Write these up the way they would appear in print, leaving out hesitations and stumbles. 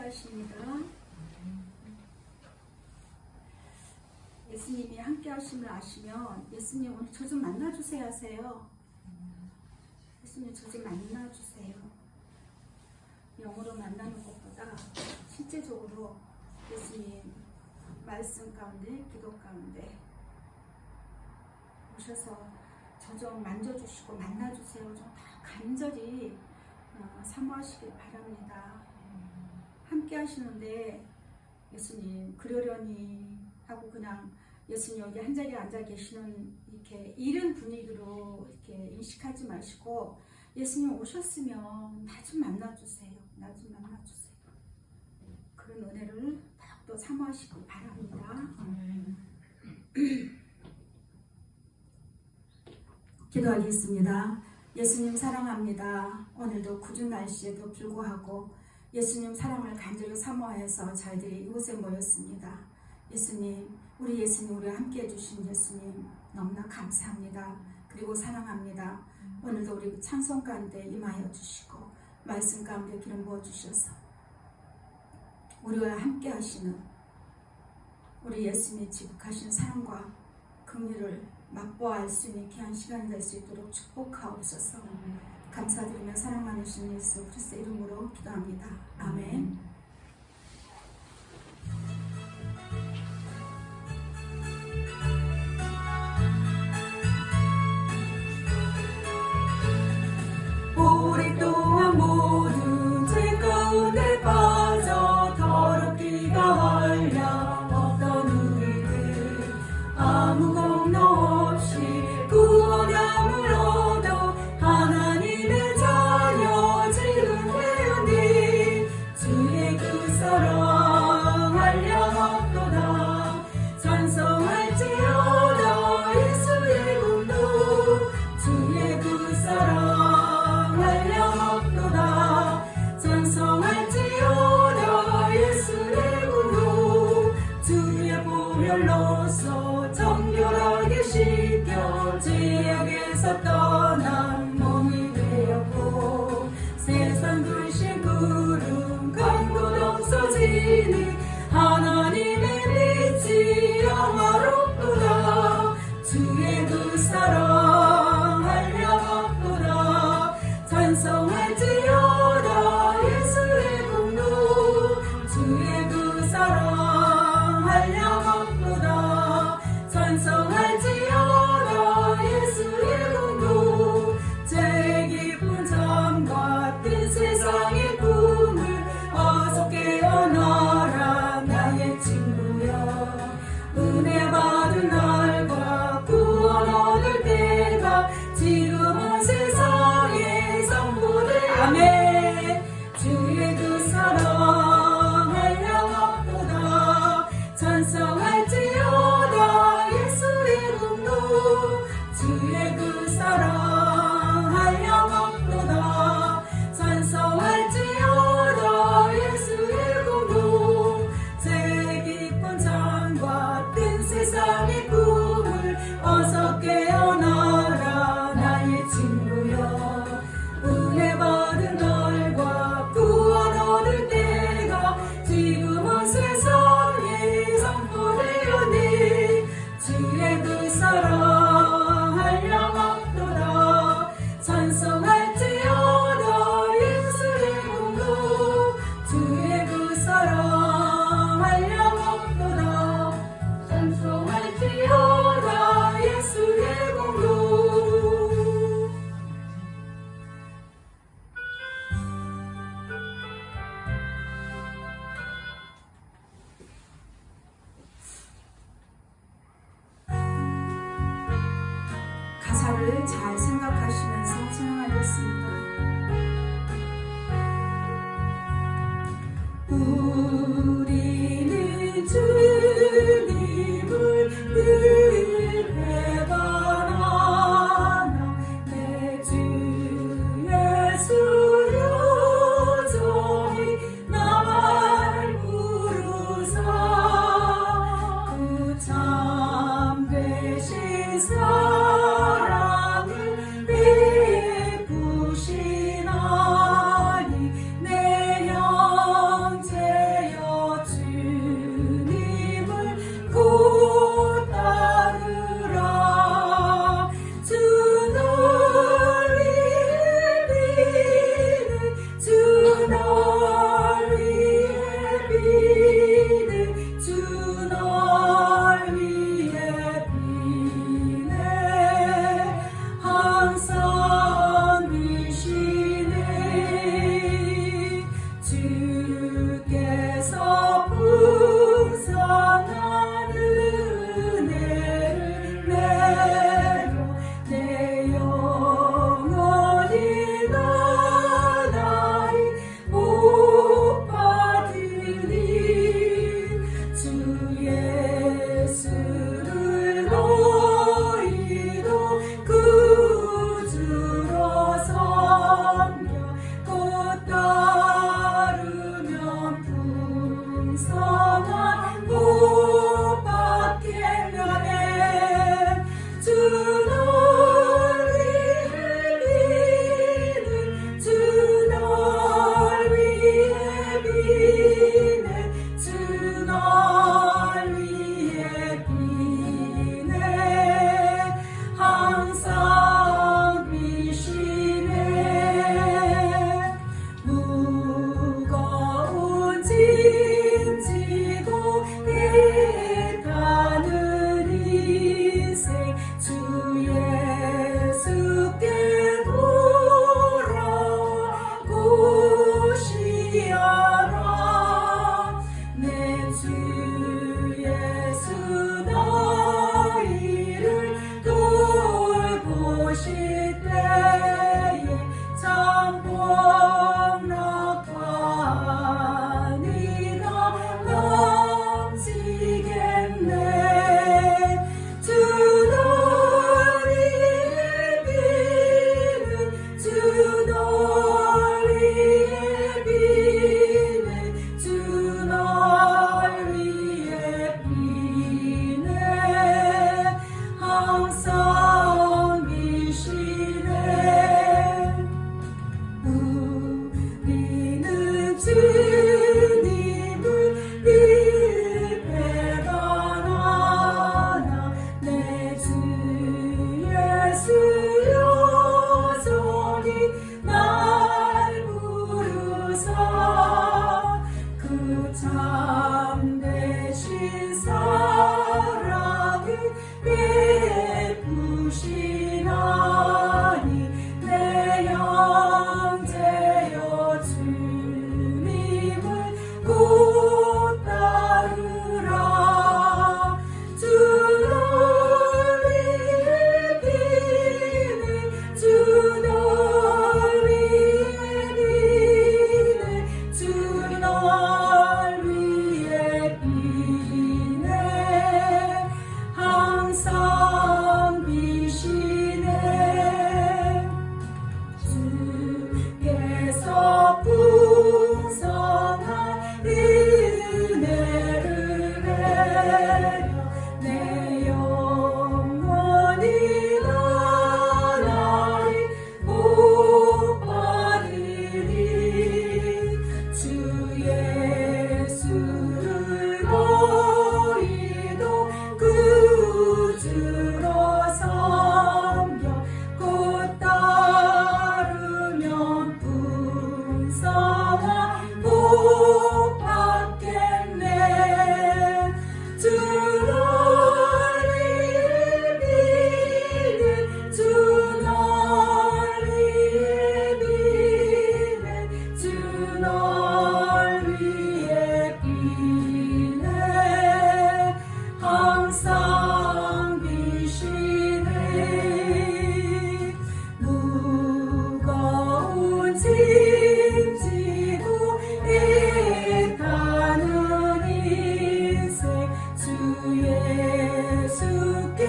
하십니다. 예수님이 함께 하심을 아시면 예수님 오늘 저 좀 만나주세요 하세요. 예수님 저 좀 만나주세요. 영어로 만나는 것보다 실제적으로 예수님 말씀 가운데 기도 가운데 오셔서 저 좀 만져주시고 만나주세요. 좀 다 간절히 사모하시길 바랍니다. 함께 하시는데 예수님 그러려니 하고 그냥 예수님 여기 한 자리에 앉아 계시는 이렇게 이른 분위기로 이렇게 인식하지 마시고 예수님 오셨으면 나 좀 만나주세요. 나 좀 만나주세요. 그런 은혜를 더욱더 사모하시길 바랍니다. 기도하겠습니다. 예수님 사랑합니다. 오늘도 궂은 날씨에도 불구하고 예수님 사랑을 간절히 사모해서 저희들이 이곳에 모였습니다. 예수님, 우리 예수님 우리와 함께 해주신 예수님 너무나 감사합니다. 그리고 사랑합니다. 오늘도 우리 찬송 가운데 임하여 주시고 말씀 가운데 기름 부어주셔서 우리와 함께 하시는 우리 예수님이 지극하신 사랑과 긍휼을 맛보아 수 있는 귀한 시간이 될 수 있도록 축복하옵소서. 감사드리며 사랑 많으신 예수 그리스도의 이름으로 기도합니다. 아멘. 우리 또한 모두 죄 가운데 빠져 더럽기가 한량없던 우리들 아무 공로 없이 구원함을 얻어 하나님의 자녀 지금 되었니 주의 그 사랑 한량없도다 찬송할지어다 예수의 공로 주의 그 사랑 한량없도다 찬송할지어다 예수의 공로 주의 보혈로서 정결하게 씻겨 죄악에서 떠난 몸이 되었고 세상 불신 구름 강도 없어지니 하나님의 빛이 영화롭도다 주의 그 사랑 한량없도다 찬송할지어다 예수의 공로 주의 그 사랑 한량없도다 찬송할지어다 예수의 공로 죄 깊은 잠과 뜬 세상의 꿈을 어서 깨어나라 나의 친구여 은혜 받은 날과 구원 얻을 때가 지금은 세상에 선포될 아멘 주의 그 사랑 한량없도다 찬송할지어다 예수의 공로 주의 그 사랑 한량없도다 찬송할지어다 예수의 공로 죄 깊은 잠과 뜬 세상의 꿈을 어서 깨어나라 나의 친구여 은혜 받은 날과 구원 얻을 때가 지금은 세상에 선포되었니 주의 그 사랑 한량없도다 찬송할지어다 예수의 공로 주의 그 사랑 한량없도다 찬송할지어다 예수의 공로 가사를 잘 생각하시면서 찬양하겠습니다. 우리는 주님을 늘 배반하나 내 주 예수 여전히 나를 부르사 그 참 되신 사랑을 베푸시나니 내 형제 풍성한 복 받겠냐네. 주 널 위해 비네. 주 널 위해 비네. 주 널 위해 비네. 항상 비시네. 무거운 짐 지고 애타는 인생 주 예수께 돌아오시어라. 내 주 예수 너희를 돌보실 때에 참복락과 네가 넘치겠네. 주 널 위해 비네. 주 널 위해 비네. 주 널 위해 비네. 항상 비시네. 우리는 주님을 일배반하나. 내 주 예수 여전히 날 부르사 그 참되신 사랑을 베푸시나니. 내 형제여 주님을 곧 따르라. 주 널 위해 비네. 주 널 위해 비네. 주 널 위해 비네. 항상 비시네. 주께서 풍성한 은혜를 내려 내 영혼이 나날이 복 받으리. 주 예수를 너희도 구주로 섬겨 곧 따르면 풍성한 복 받겠네. 주 널 위해 비네. 주 널 위해 비네. 주 널 위해 비네. 항상 비시네. 무거운 짐 지고 애타는 인생 주 예수께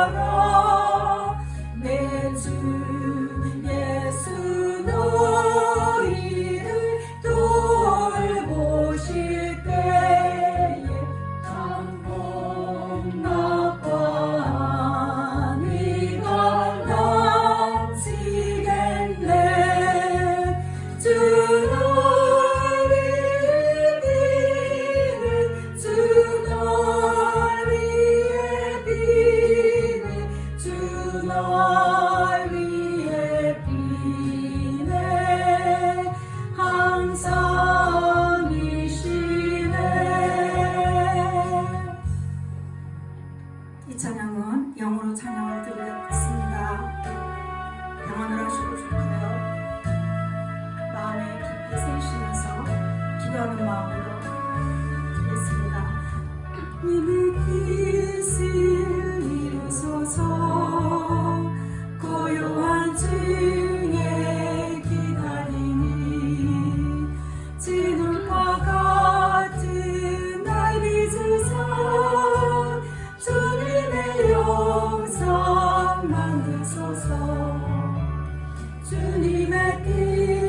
돌아오시어라. 내 주 예수 너희를 돌보실 때에 참복락과 네가 넘치겠네. 주 널 위해 비네. 주 널 위해 비네. 주 널 위해 비네. 항상 비시네. 이 찬양은 영어로 찬양을 드리겠습니다. 영원을 하시고 싶어요. 마음에 깊이 세우시면서 기도하는 마음으로 드리겠습니다. 님의 뜻을 이루소서. 고요한 중에 기다리니 진울과 같은 날 빚으사 주님의 영상 만드소서. 주님의 뜻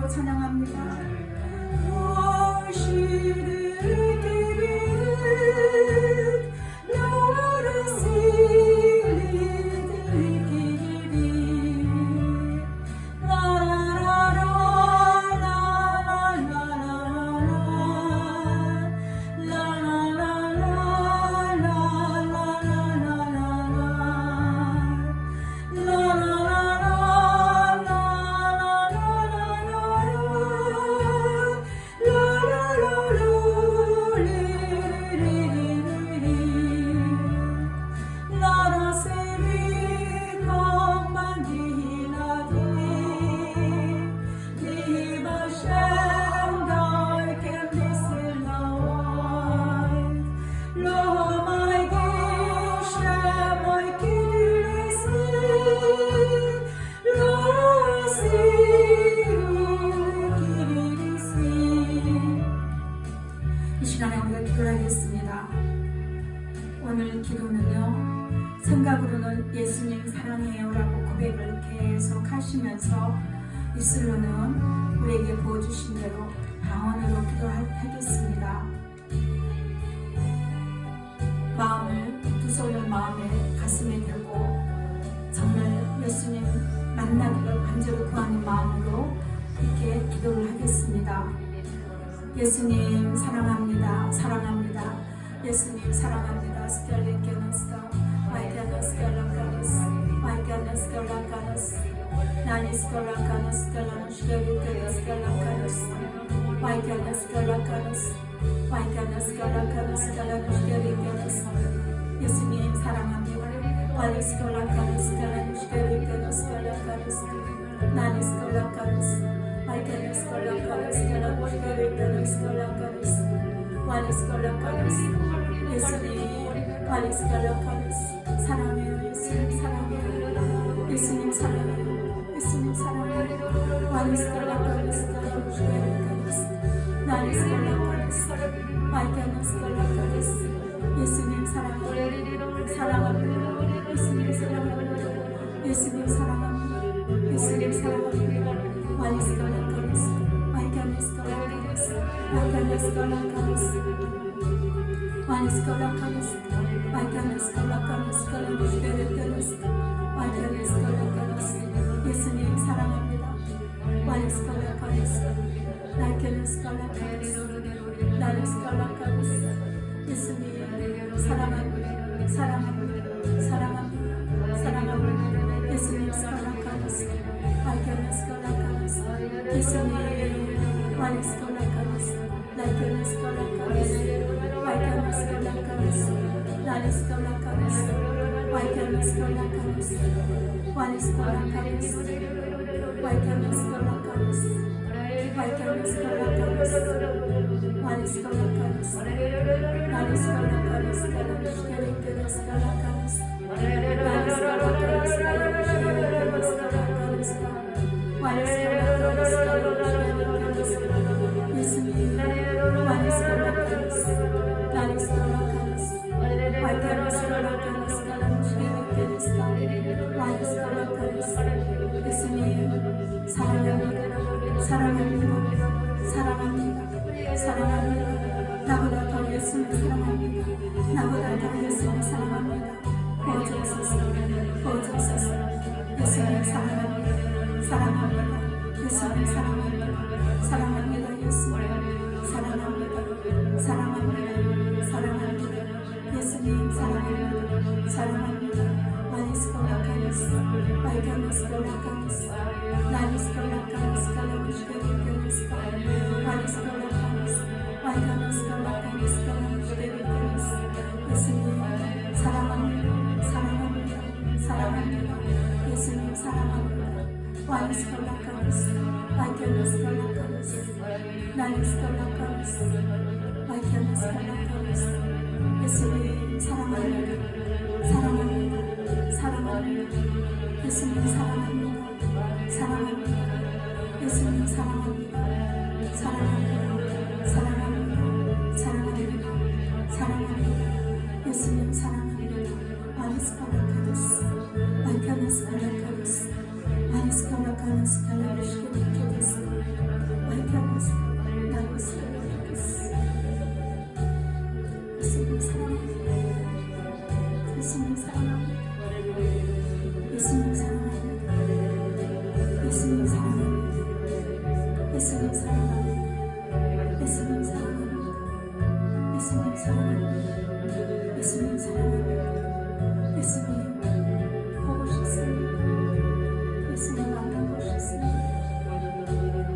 주시고 찬양합니다. 이 시간에 우리가 기도하겠습니다. 오늘 기도는요, 생각으로는 예수님 사랑해요 라고 고백을 계속 하시면서 입술로는 우리에게 부어주신 대로 방언으로 기도하겠습니다. 마음을, 두 손을 마음에 가슴에 들고 정말 예수님 만나기를 간절히 구하는 마음으로 이렇게 기도를 하겠습니다. 예수님 사랑합니다. 사랑합니다. 예수님 사랑합니다. 스켈레케너스가 마이케너스켈라카노스 마이케너스켈라카노스 나니스켈라카노스켈라노스켈라카노스 마이케너스켈라카노스 마이케너스켈라카노스켈라노스켈라노스 예수님 사랑합니다. 마니스켈라카노스켈라노스켈라노스 나니스켈라카노스 사랑해요. 예수님 사랑해요. 예수님 사랑해요. 예수님 사랑해요. 예수님 사랑해요. 사랑합니다. 예수님 사랑합니다. 예수님 사랑합니다. 예수님 사랑합니다. 예수님 사랑합니다. 예수님 사랑합니다. 사랑합니다. 사랑합니다. 사랑합니다. 예수님 사랑합니다. 예수님 사랑합니다. 사랑합니다. 사랑합니다. 나보다 더 예수님 사랑합니다. 나보다 더 예수님 사랑합니다. 구워주옵소서. 구워주옵소서. 예수님 사랑합니다. 사랑합니다. 예수님 사랑합니다. 사랑합니다. 예수님 사랑합니다. 사랑합니다. 사랑합니다. 예수님 사랑합니다. 사랑합니다. 마니스콜라카니스 마이카니스콜라카니스 나니스콜라카니스 칼라무시데리카니스 마니스콜라카니스 마이카니스콜라카니스 칼라무시데리카니스 예수님 사랑합니다. 사랑합니다. 사랑합니다. 예수님 사랑합니다. 마니스콜라카니스 마이카니스콜라카니스 나니스콜라카니스 마이카니스콜라카니스 예수님 사랑합니다. 사랑합니다. 사랑합니다. 예수님 사랑합니다. 사랑합니다. 예수님 사랑합니다. 사랑합니다. 사랑합니다. 사랑합니다. 사랑합니다. 예수님 사랑합니다. 마니스콜라카니스 마이카니스콜라카니스 마니스콜라카니스 칼라무시데리카니스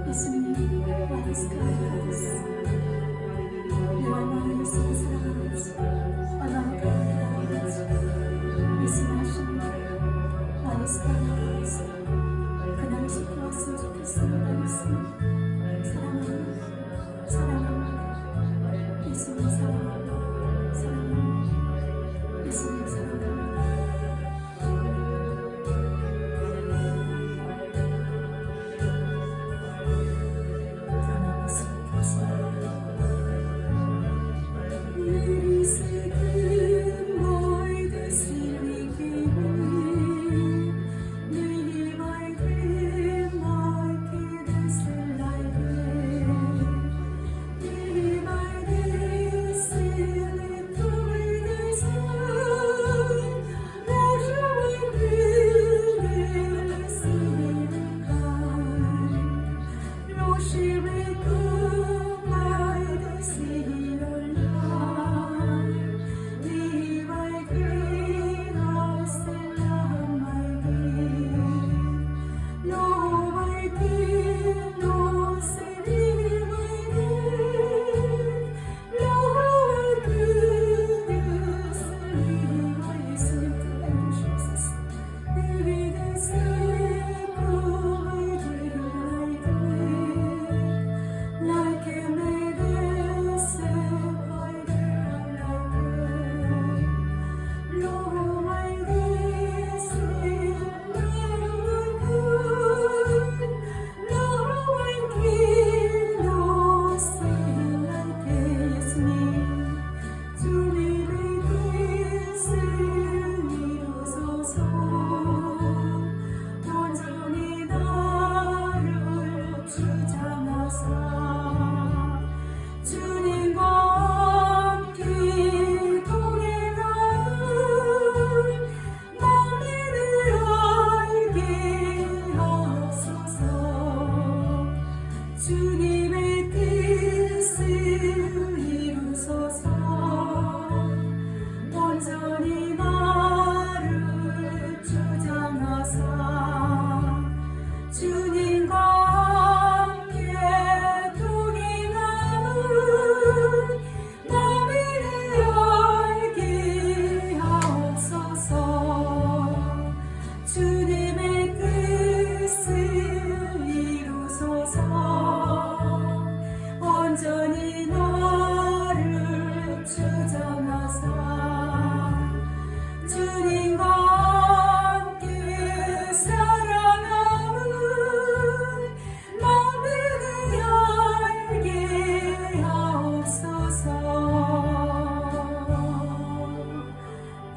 예수님, what is God? 내 얼마나 예수를 사랑하는지, 얼마나 감사하는지 말씀하십니다. What is God? 그날 지켜왔으면 좋겠습니다. 예수님 사랑합니다. 사랑합니다. 예수님 사랑합니다. 사랑합니다. 예수님 사랑합니다.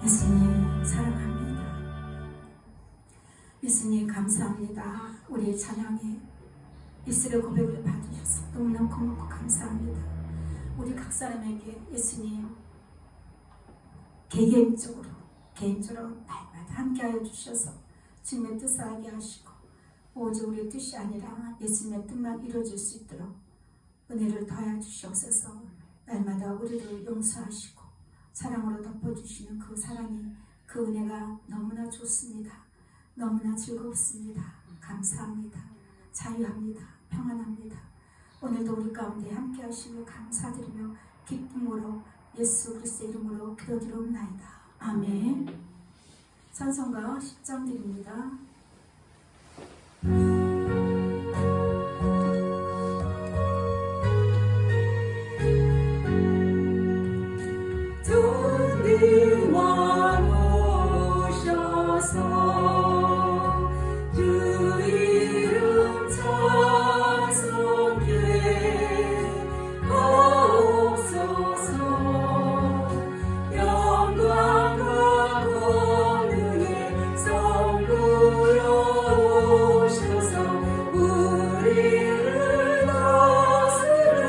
예수님 사랑합니다. 예수님 감사합니다. 우리의 찬양에 예수의 고백을 받으셔서 너무너무 고맙고 감사합니다. 우리 각 사람에게 예수님 개개인적으로 날마다 함께하여 주셔서 주님의 뜻을 알게 하시고 오직 우리의 뜻이 아니라 예수님의 뜻만 이루어질 수 있도록 은혜를 더하여 주시옵소서. 날마다 우리를 용서하시고 사랑으로 덮어주시는 그 사랑이 그 은혜가 너무나 좋습니다. 너무나 즐겁습니다. 감사합니다. 자유합니다. 평안합니다. 오늘도 우리 가운데 함께 하시며 감사드리며 기쁨으로 예수 그리스도의 이름으로 기도드리옵나이다. 아멘. 찬송가 10장 드립니다. 주님아 오셔서 주 이름 찬송해 하옵소서. 영광과 권능의 성부여 오셔서 우리를 다스려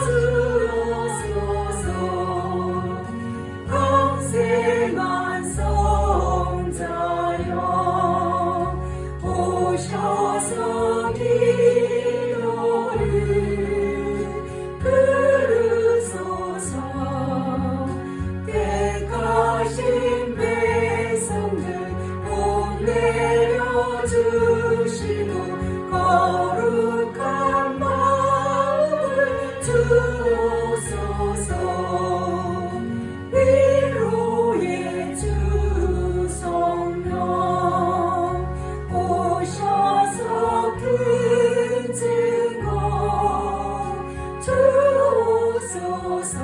주옵소서. 생한 성자여 오셔서 기도를 들으소서. 택하신 백성들 복 내려주시고 거룩한 마음을 주옵소서. 위로의 주 성령 오셔서 큰 증거 주옵소서.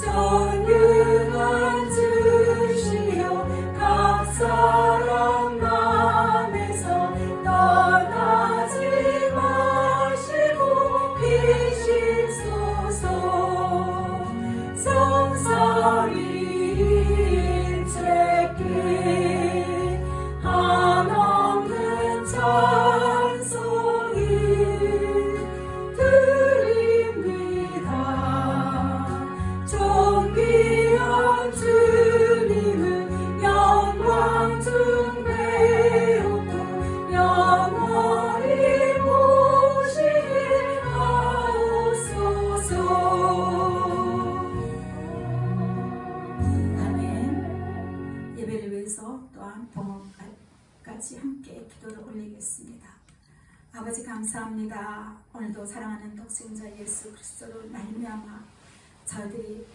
전능한 주시여 각사랑 마음에서 떠나지 마시고 계시소서. 성삼위 일체께 한없는 찬송이 드립니다. 존귀한 주님을 영광 중배우고 영원히 모시게 하옵소서. 아멘. 예배를 위해서 또한 같이 함께 기도를 올리겠습니다. 아버지 감사합니다. 오늘도 사랑하는 독생자 예수 그리스도로 말미암아 저희들이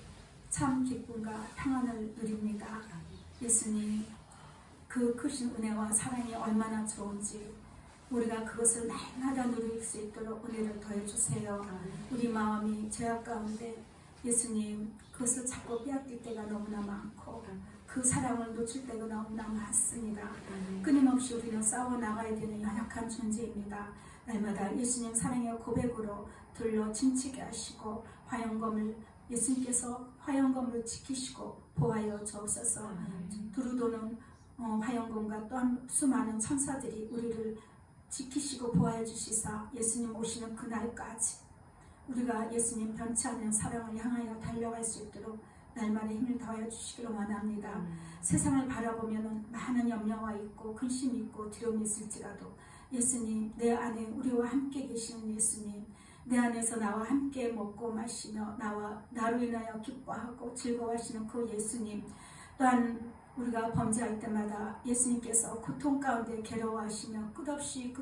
참 기쁨과 평안을 누립니다. 예수님, 그 크신 은혜와 사랑이 얼마나 좋은지 우리가 그것을 날마다 누릴 수 있도록 은혜를 더해주세요. 우리 마음이 죄악 가운데 예수님 그것을 자꾸 빼앗길 때가 너무나 많고 그 사랑을 놓칠 때가 너무나 많습니다. 끊임없이 우리는 싸워나가야 되는 연약한 존재입니다. 날마다 예수님 사랑의 고백으로 들러 침치게 하시고 화영검을 예수님께서 화영검을 지키시고 보호하여 주옵소서. 두루도는 화영검과 또한 수많은 천사들이 우리를 지키시고 보호해 주시사 예수님 오시는 그날까지 우리가 예수님 변치 않는 사랑을 향하여 달려갈 수 있도록 날마다 힘을 더하여 주시기를 원합니다. 세상을 바라보면 많은 염려가 있고 근심이 있고 두려움이 있을지라도 예수님, 내 안에 우리와 함께 계시는 예수님, 내 안에서 나와 함께 먹고 마시며 나로 인하여 기뻐하고 즐거워하시는 그 예수님, 또한 우리가 범죄할 때마다 예수님께서 고통 가운데 괴로워하시며 끝없이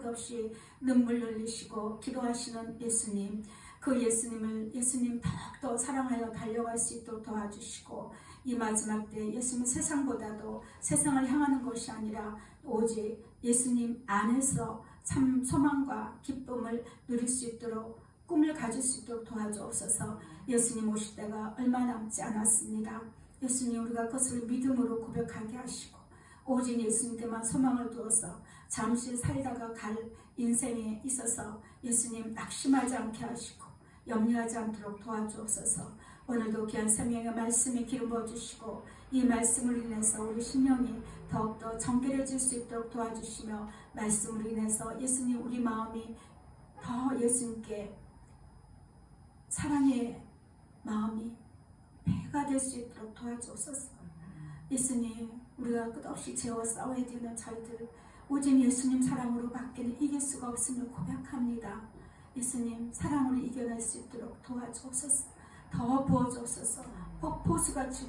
눈물 흘리시고 기도하시는 예수님, 그 예수님 더욱더 사랑하여 달려갈 수 있도록 도와주시고 이 마지막 때 예수님은 세상보다도 세상을 향하는 것이 아니라 오직 예수님 안에서 참 소망과 기쁨을 누릴 수 있도록 꿈을 가질 수 있도록 도와주옵소서. 예수님 오실 때가 얼마 남지 않았습니다. 예수님 우리가 그것을 믿음으로 고백하게 하시고 오직 예수님께만 소망을 두어서 잠시 살다가 갈 인생에 있어서 예수님 낙심하지 않게 하시고 염려하지 않도록 도와주옵소서. 오늘도 귀한 생명의 말씀에 기름 부어주시고 이 말씀을 인해서 우리 심령이 더욱더 정결해질 수 있도록 도와주시며 말씀으로 인해서 예수님 우리 마음이 더 예수님께 사랑의 마음이 배가 될 수 있도록 도와주옵소서. 예수님 우리가 끝없이 죄와 싸워야 되는 저희들 오직 예수님 사랑으로 밖에는 이길 수가 없음을 고백합니다. 예수님 사랑으로 이겨낼 수 있도록 도와주옵소서. 더 부어주옵소서. 폭포수같이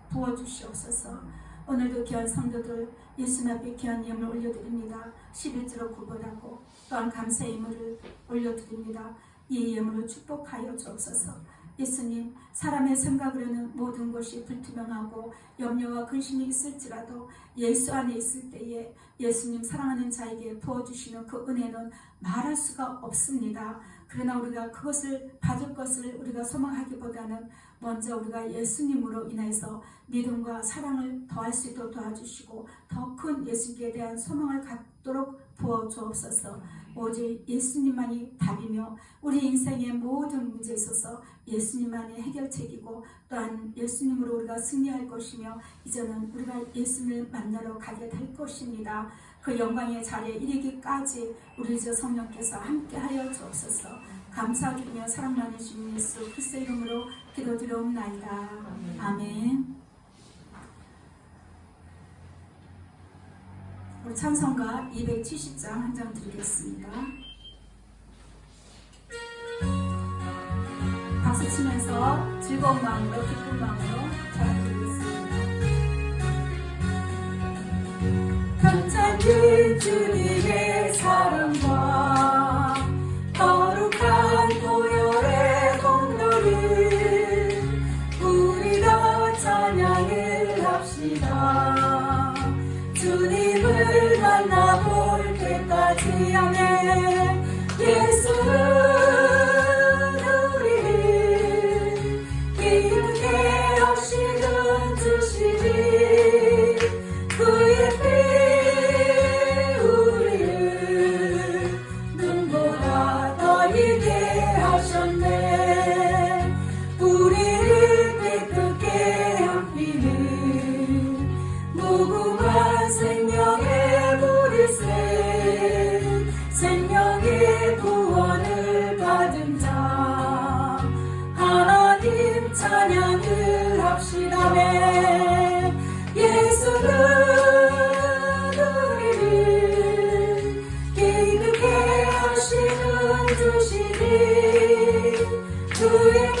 부어주시옵소서. 오늘도 귀한 성도들 예수님 앞에 귀한 예물을 올려드립니다. 11조로 구별하고 또한 감사의 예물을 올려드립니다. 이 예물을 축복하여 주옵소서. 예수님 사람의 생각으로는 모든 것이 불투명하고 염려와 근심이 있을지라도 예수 안에 있을 때에 예수님 사랑하는 자에게 부어주시는 그 은혜는 말할 수가 없습니다. 그러나 우리가 그것을 받을 것을 우리가 소망하기보다는 먼저 우리가 예수님으로 인해서 믿음과 사랑을 더할 수 있도록 도와주시고 더 큰 예수님에 대한 소망을 갖도록 부어주옵소서. 오직 예수님만이 답이며 우리 인생의 모든 문제에 있어서 예수님만이 해결책이고 또한 예수님으로 우리가 승리할 것이며 이제는 우리가 예수님을 만나러 가게 될 것입니다. 그 영광의 자리에 이르기까지 우리 주 성령께서 함께하여 주옵소서. 감사드리며 사랑 많으신 예수 그리스도의 이름으로 기도드려옵나이다. 아멘. 우리 찬송가 270장 한 장 드리겠습니다. 박수 치면서 즐거운 마음으로 기쁜 마음으로 전해드리겠습니다. 감찬 그 주님의 사랑과 자매 예수는 우리를 기쁘게 없이는 주시니 그의 피 우리를 눈보다 더 이게 하셨네. 우리를 깨끗게 한 피는 무궁한 생명의 뿌리새 생명의 구원을 받은 자 하나님 찬양을 합시다매 예수는 우리를 기쁘게 하시는 주시니 그의 피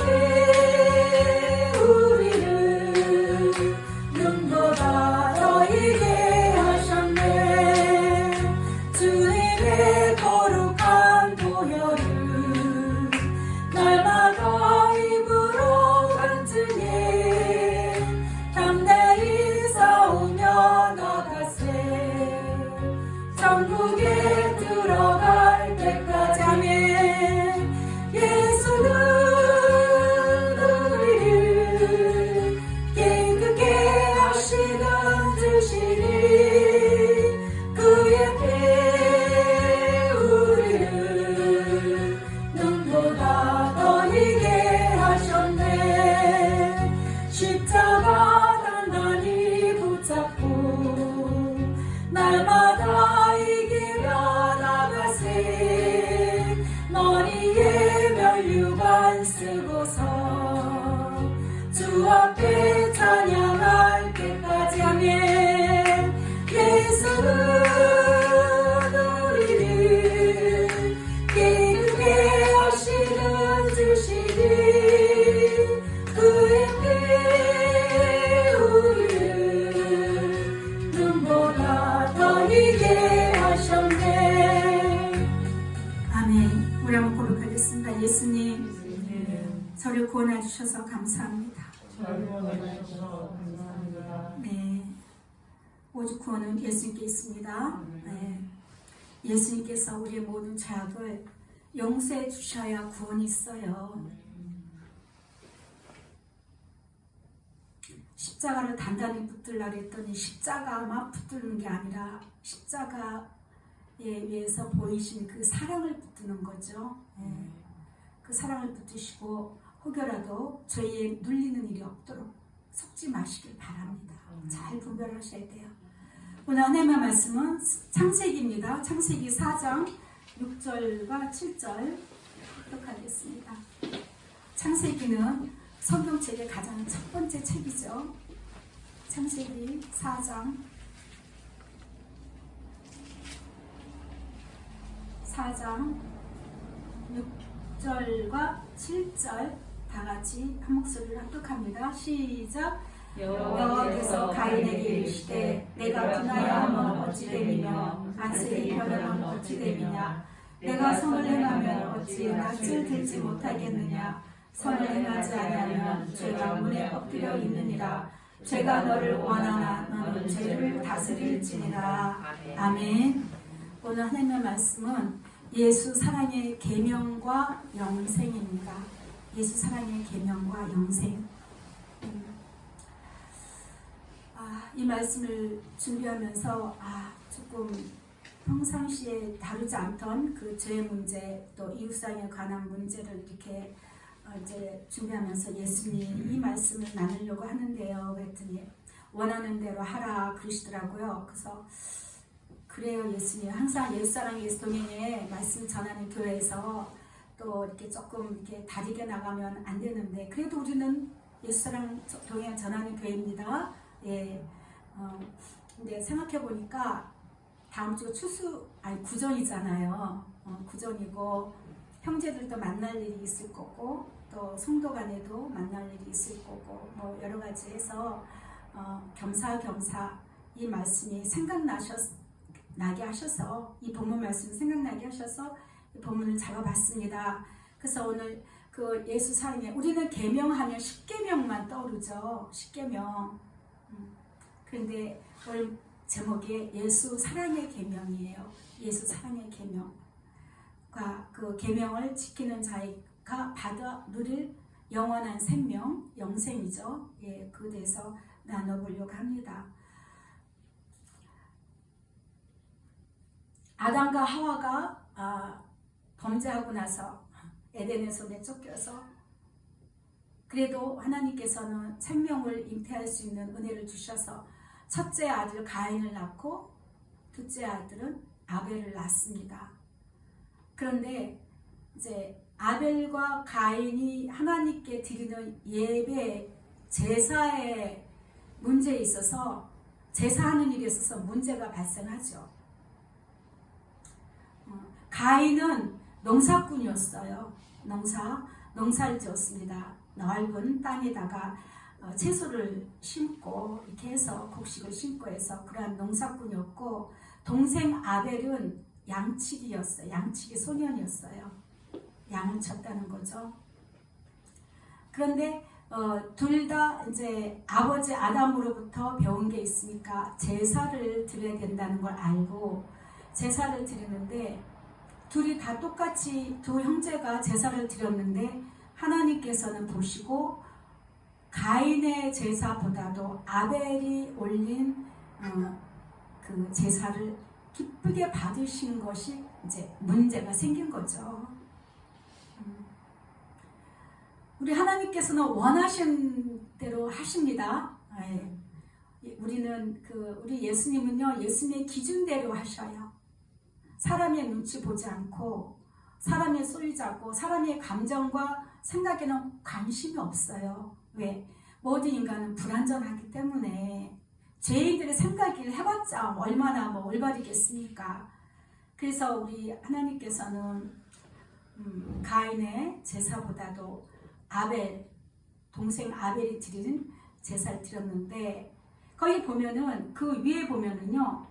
우리를 눈보다 더 이게 하셨네. 주님의 거룩한 보혈을 날마다 입으로 간증해 담대히 싸우며 나가세. 천국에 들어갈 때까지 아멘. 예수는 우리를 기쁘게 하시는 주시니 그의 피 우리를 눈보다 더 이게 하셨네. 십자가 단단히 붙잡고 날마다 이기며 나가세. 머리에 면류관 쓰고서 주 앞에 찬양할 때까지 아멘. 예수는 우리를 기쁘게 하시는 주시니 그의 피 우리를 눈보다 더 이게 하셨네. 아멘. 우리 한번 고백하겠습니다. 예수님, 저를 구원해 주셔서 감사합니다. 네, 오직 구원은 예수님께 있습니다. 네. 예수님께서 우리의 모든 죄악을 용서해 주셔야 구원이 있어요. 십자가를 단단히 붙들라 그랬더니 십자가만 붙드는 게 아니라 십자가에 위해서 보이신 그 사랑을 붙드는 거죠. 네. 그 사랑을 붙드시고 혹여라도 죄에 눌리는 일이 없도록 속지 마시길 바랍니다. 잘 분별하셔야 돼요. 오늘 하나님의 말씀은 창세기입니다. 창세기 4장 6절과 7절 낭독하겠습니다. 창세기는 성경책의 가장 첫 번째 책이죠. 창세기 4장 6절과 7절 다 같이 한 목소리로 합독합니다. 시작. 여호와께서 가인에게 이르시되 내가 분하여 하면 어찌 됨이며 안색이 변하면 어찌 됨이냐. 내가 선을 행하면 어찌 낯을 들지 못하겠느냐. 선을 행하지 아니하면 죄가 문에 엎드려 있느니라. 죄가 너를 원하나 너는 죄를 다스릴지니라. 아멘. 오늘 하나님의 말씀은 예수 사랑의 계명과 영생입니다. 예수 사랑의 계명과 영생. 이 말씀을 준비하면서 조금 평상시에 다루지 않던 그 죄 문제 또 이웃사랑에 관한 문제를 이렇게 이제 준비하면서 예수님 이 말씀을 나누려고 하는데요. 그랬더니 원하는 대로 하라 그러시더라고요. 그래서 그래요 예수님 항상 예수사랑 예수동행에 말씀 전하는 교회에서 또 이렇게 조금 이렇게 다르게 나가면 안 되는데 그래도 우리는 예수사랑 동행 전하는 교회입니다. 예. 근데 생각해 보니까 다음 주 구전이잖아요. 구전이고 형제들도 만날 일이 있을 거고 또 성도 간에도 만날 일이 있을 거고 뭐 여러 가지 해서 겸사겸사 이 말씀이 생각나게 하셔서 이 본문 말씀 생각나게 하셔서 이 본문을 잡아봤습니다. 그래서 오늘 그 예수 사랑에 우리는 계명하면 10계명만 떠오르죠. 10계명. 그런데 오늘 제목이 예수 사랑의 계명이에요. 예수 사랑의 계명. 그 계명을 지키는 자가 받아 누릴 영원한 생명, 영생이죠. 예, 그에 대해서 나눠보려고 합니다. 아담과 하와가 범죄하고 나서 에덴에서 내쫓겨서 그래도 하나님께서는 생명을 잉태할 수 있는 은혜를 주셔서 첫째 아들 가인을 낳고 둘째 아들은 아벨을 낳습니다. 그런데 이제 아벨과 가인이 하나님께 드리는 예배, 제사의 문제에 있어서 제사하는 일에 있어서 문제가 발생하죠. 가인은 농사꾼이었어요. 농사를 지었습니다. 넓은 땅에다가 채소를 심고 이렇게 해서 곡식을 심고 해서 그러한 농사꾼이었고, 동생 아벨은 양치기였어요. 양치기 소년이었어요. 양을 쳤다는 거죠. 그런데 둘 다 이제 아버지 아담으로부터 배운 게 있으니까 제사를 드려야 된다는 걸 알고 제사를 드리는데, 둘이 다 똑같이 두 형제가 제사를 드렸는데 하나님께서는 보시고 가인의 제사보다도 아벨이 올린 그 제사를 기쁘게 받으신 것이 이제 문제가 생긴 거죠. 우리 하나님께서는 원하신 대로 하십니다. 우리는 우리 예수님은요, 예수님의 기준대로 하셔요. 사람의 눈치 보지 않고 사람의 소리 잡고 사람의 감정과 생각에는 관심이 없어요. 왜? 모든 인간은 불완전하기 때문에 죄인들의 생각을 해봤자 얼마나 올바르겠습니까? 그래서 우리 하나님께서는 가인의 제사보다도 아벨, 동생 아벨이 드리는 제사를 드렸는데, 거기 보면은 그 위에 보면은요,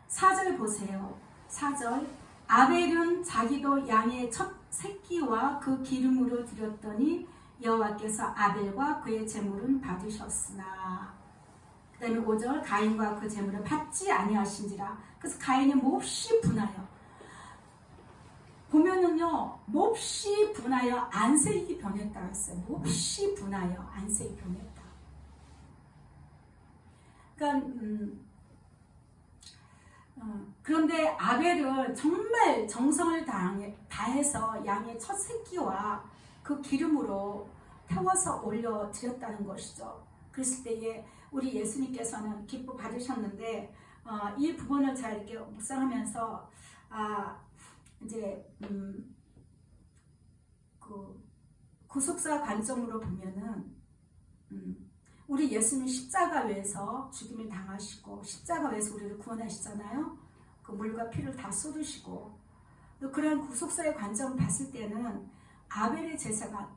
4절 보세요. 4절, 아벨은 자기도 양의 첫 새끼와 그 기름으로 드렸더니 여호와께서 아벨과 그의 제물은 받으셨으나, 그 다음에 5절, 가인과 그 제물을 받지 아니하신지라. 그래서 가인이 몹시 분하여, 보면은요, 몹시 분하여 안색이 변했다고 했어요. 몹시 분하여 안색이 변했다. 그러니까 그런데 아벨은 정말 정성을 다해서 양의 첫 새끼와 그 기름으로 태워서 올려드렸다는 것이죠. 그랬을 때에 우리 예수님께서는 기뻐 받으셨는데, 이 부분을 잘 이렇게 묵상하면서 이제 그 구속사 관점으로 보면은 우리 예수님 십자가에서 죽임을 당하시고 십자가에서 우리를 구원하시잖아요. 그 물과 피를 다 쏟으시고, 그런 구속사의 관점을 봤을 때는 아벨의 제사가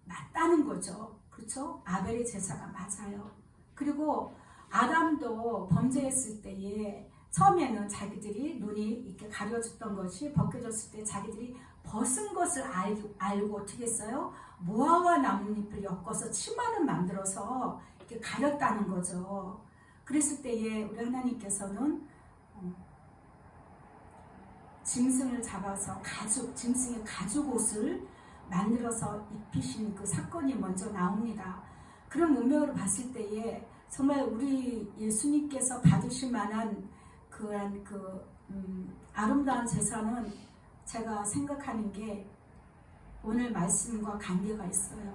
맞다는 거죠. 그렇죠? 아벨의 제사가 맞아요. 그리고 아담도 범죄했을 때에 처음에는 자기들이 눈이 이렇게 가려졌던 것이 벗겨졌을 때 자기들이 벗은 것을 알고 어떻게 했어요? 모아와 나뭇잎을 엮어서 치마를 만들어서 이렇게 가렸다는 거죠. 그랬을 때에 우리 하나님께서는 짐승을 잡아서 짐승의 가죽 옷을 만들어서 입히신 그 사건이 먼저 나옵니다. 그런 문맥으로 봤을 때에 정말 우리 예수님께서 받으실 만한 그런 아름다운 제사는 제가 생각하는 게 오늘 말씀과 관계가 있어요.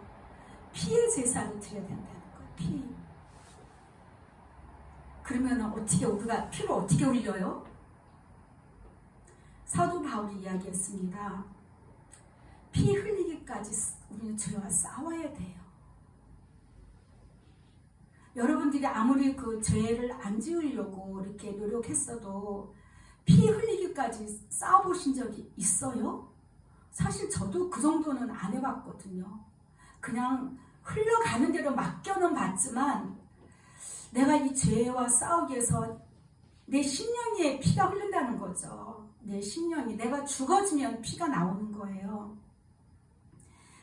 피의 제사를 드려야 된다는 거예요. 피. 그러면 어떻게 우리가 피를 어떻게 흘려요? 사도 바울이 이야기했습니다. 피 흘리기까지 우리는 죄와 싸워야 돼요. 여러분들이 아무리 그 죄를 안 지으려고 이렇게 노력했어도 피 흘리기까지 싸워보신 적이 있어요? 사실 저도 그 정도는 안 해봤거든요. 그냥 흘러가는 대로 맡겨는 봤지만 내가 이 죄와 싸우기 위해서 내 심령에 피가 흐른다는 거죠. 내 심령이, 내가 죽어지면 피가 나오는 거예요.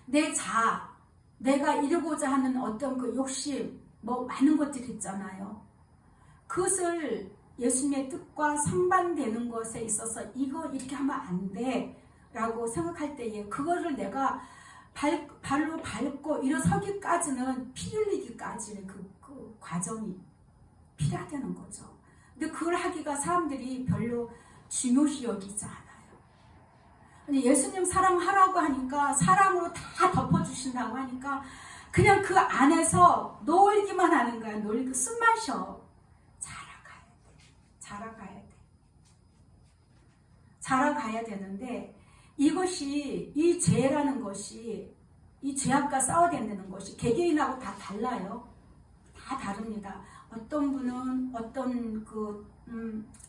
내 자아, 내가 이루고자 하는 어떤 그 욕심, 많은 것들이 있잖아요. 그것을 예수님의 뜻과 상반되는 것에 있어서 이거 이렇게 하면 안 돼 라고 생각할 때에 그거를 내가 발로 밟고 일어서기까지는 피 흘리기까지는 그 과정이 필요하다는 거죠. 근데 그걸 하기가 사람들이 별로 중요시 여기지 않아요. 근데 예수님 사랑하라고 하니까 사랑으로 다 덮어주신다고 하니까 그냥 그 안에서 놀기만 하는 거야. 놀고 숨 마셔. 자라가야 되는데 이것이 이 죄라는 것이 이 죄악과 싸워야 된다는 것이 개개인하고 다 달라요. 다 다릅니다. 어떤 분은 어떤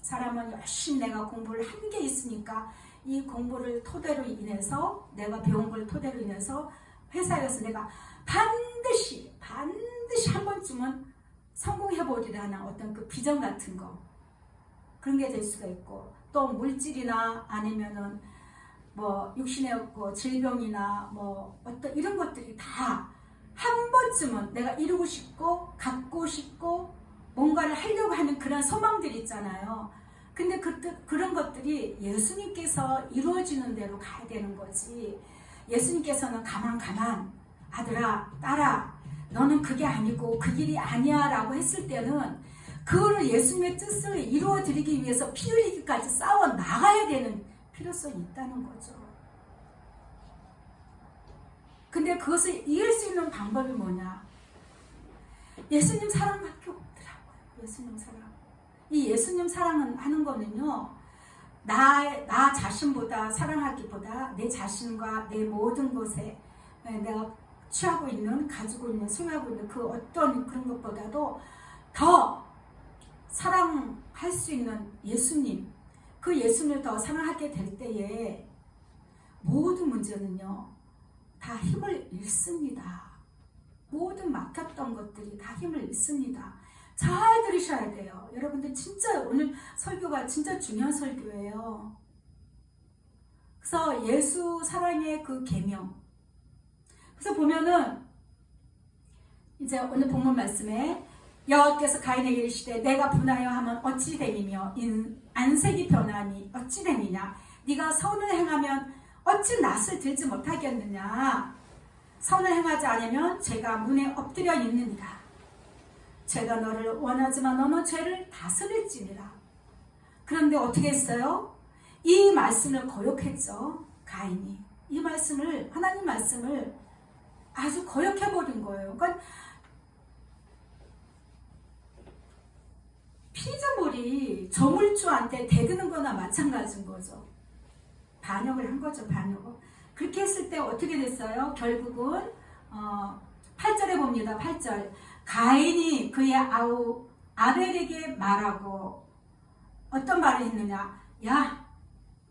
사람은 열심히 내가 공부를 한 게 있으니까 이 공부를 토대로 인해서 내가 배운 걸 토대로 인해서 회사에서 내가 반드시 한 번쯤은 성공해보리라는 어떤 그 비전 같은 거 그런 게 될 수가 있고 또 물질이나 아니면은 뭐 육신의 질병이나 뭐 어떤 이런 것들이 다 한 번쯤은 내가 이루고 싶고 갖고 싶고 뭔가를 하려고 하는 그런 소망들이 있잖아요. 근데 그런 것들이 예수님께서 이루어지는 대로 가야 되는 거지. 예수님께서는 가만 아들아 딸아 너는 그게 아니고 그 길이 아니야 라고 했을 때는 그거를 예수님의 뜻을 이루어 드리기 위해서 피 흘리기까지 싸워 나가야 되는 필요성이 있다는 거죠. 근데 그것을 이길 수 있는 방법이 뭐냐? 예수님 사랑밖에 없더라고요. 예수님 사랑. 이 예수님 사랑하는 거는요. 나 자신보다 사랑하기보다 내 자신과 내 모든 것에 내가 취하고 있는 가지고 있는 소유하고 있는 그 어떤 그런 것보다도 더 사랑할 수 있는 예수님 그 예수님을 더 사랑하게 될 때에 모든 문제는요 다 힘을 잃습니다. 모든 막혔던 것들이 다 힘을 잃습니다. 잘 들으셔야 돼요. 여러분들 진짜 오늘 설교가 진짜 중요한 설교예요. 그래서 예수 사랑의 그 계명. 그래서 보면은 이제 오늘 본문 말씀에 여호와께서 가인에게 이르시되 내가 분하여 하면 어찌 됨이며 안색이 변하니 어찌 됨이냐 네가 선을 행하면 어찌 낯을 들지 못하겠느냐 선을 행하지 않으면 죄가 문에 엎드려 있느니라 죄가 너를 원하지만 너는 죄를 다스릴지니라. 그런데 어떻게 했어요? 이 말씀을 거역했죠. 가인이 이 말씀을 하나님 말씀을 아주 거역해버린 거예요. 그러니까 피조물이 저물주한테 대드는 거나 마찬가지인 거죠. 반역을 한 거죠. 반역. 그렇게 했을 때 어떻게 됐어요? 결국은 8절에 봅니다. 8절 가인이 그의 아우 아벨에게 말하고 어떤 말을 했느냐. 야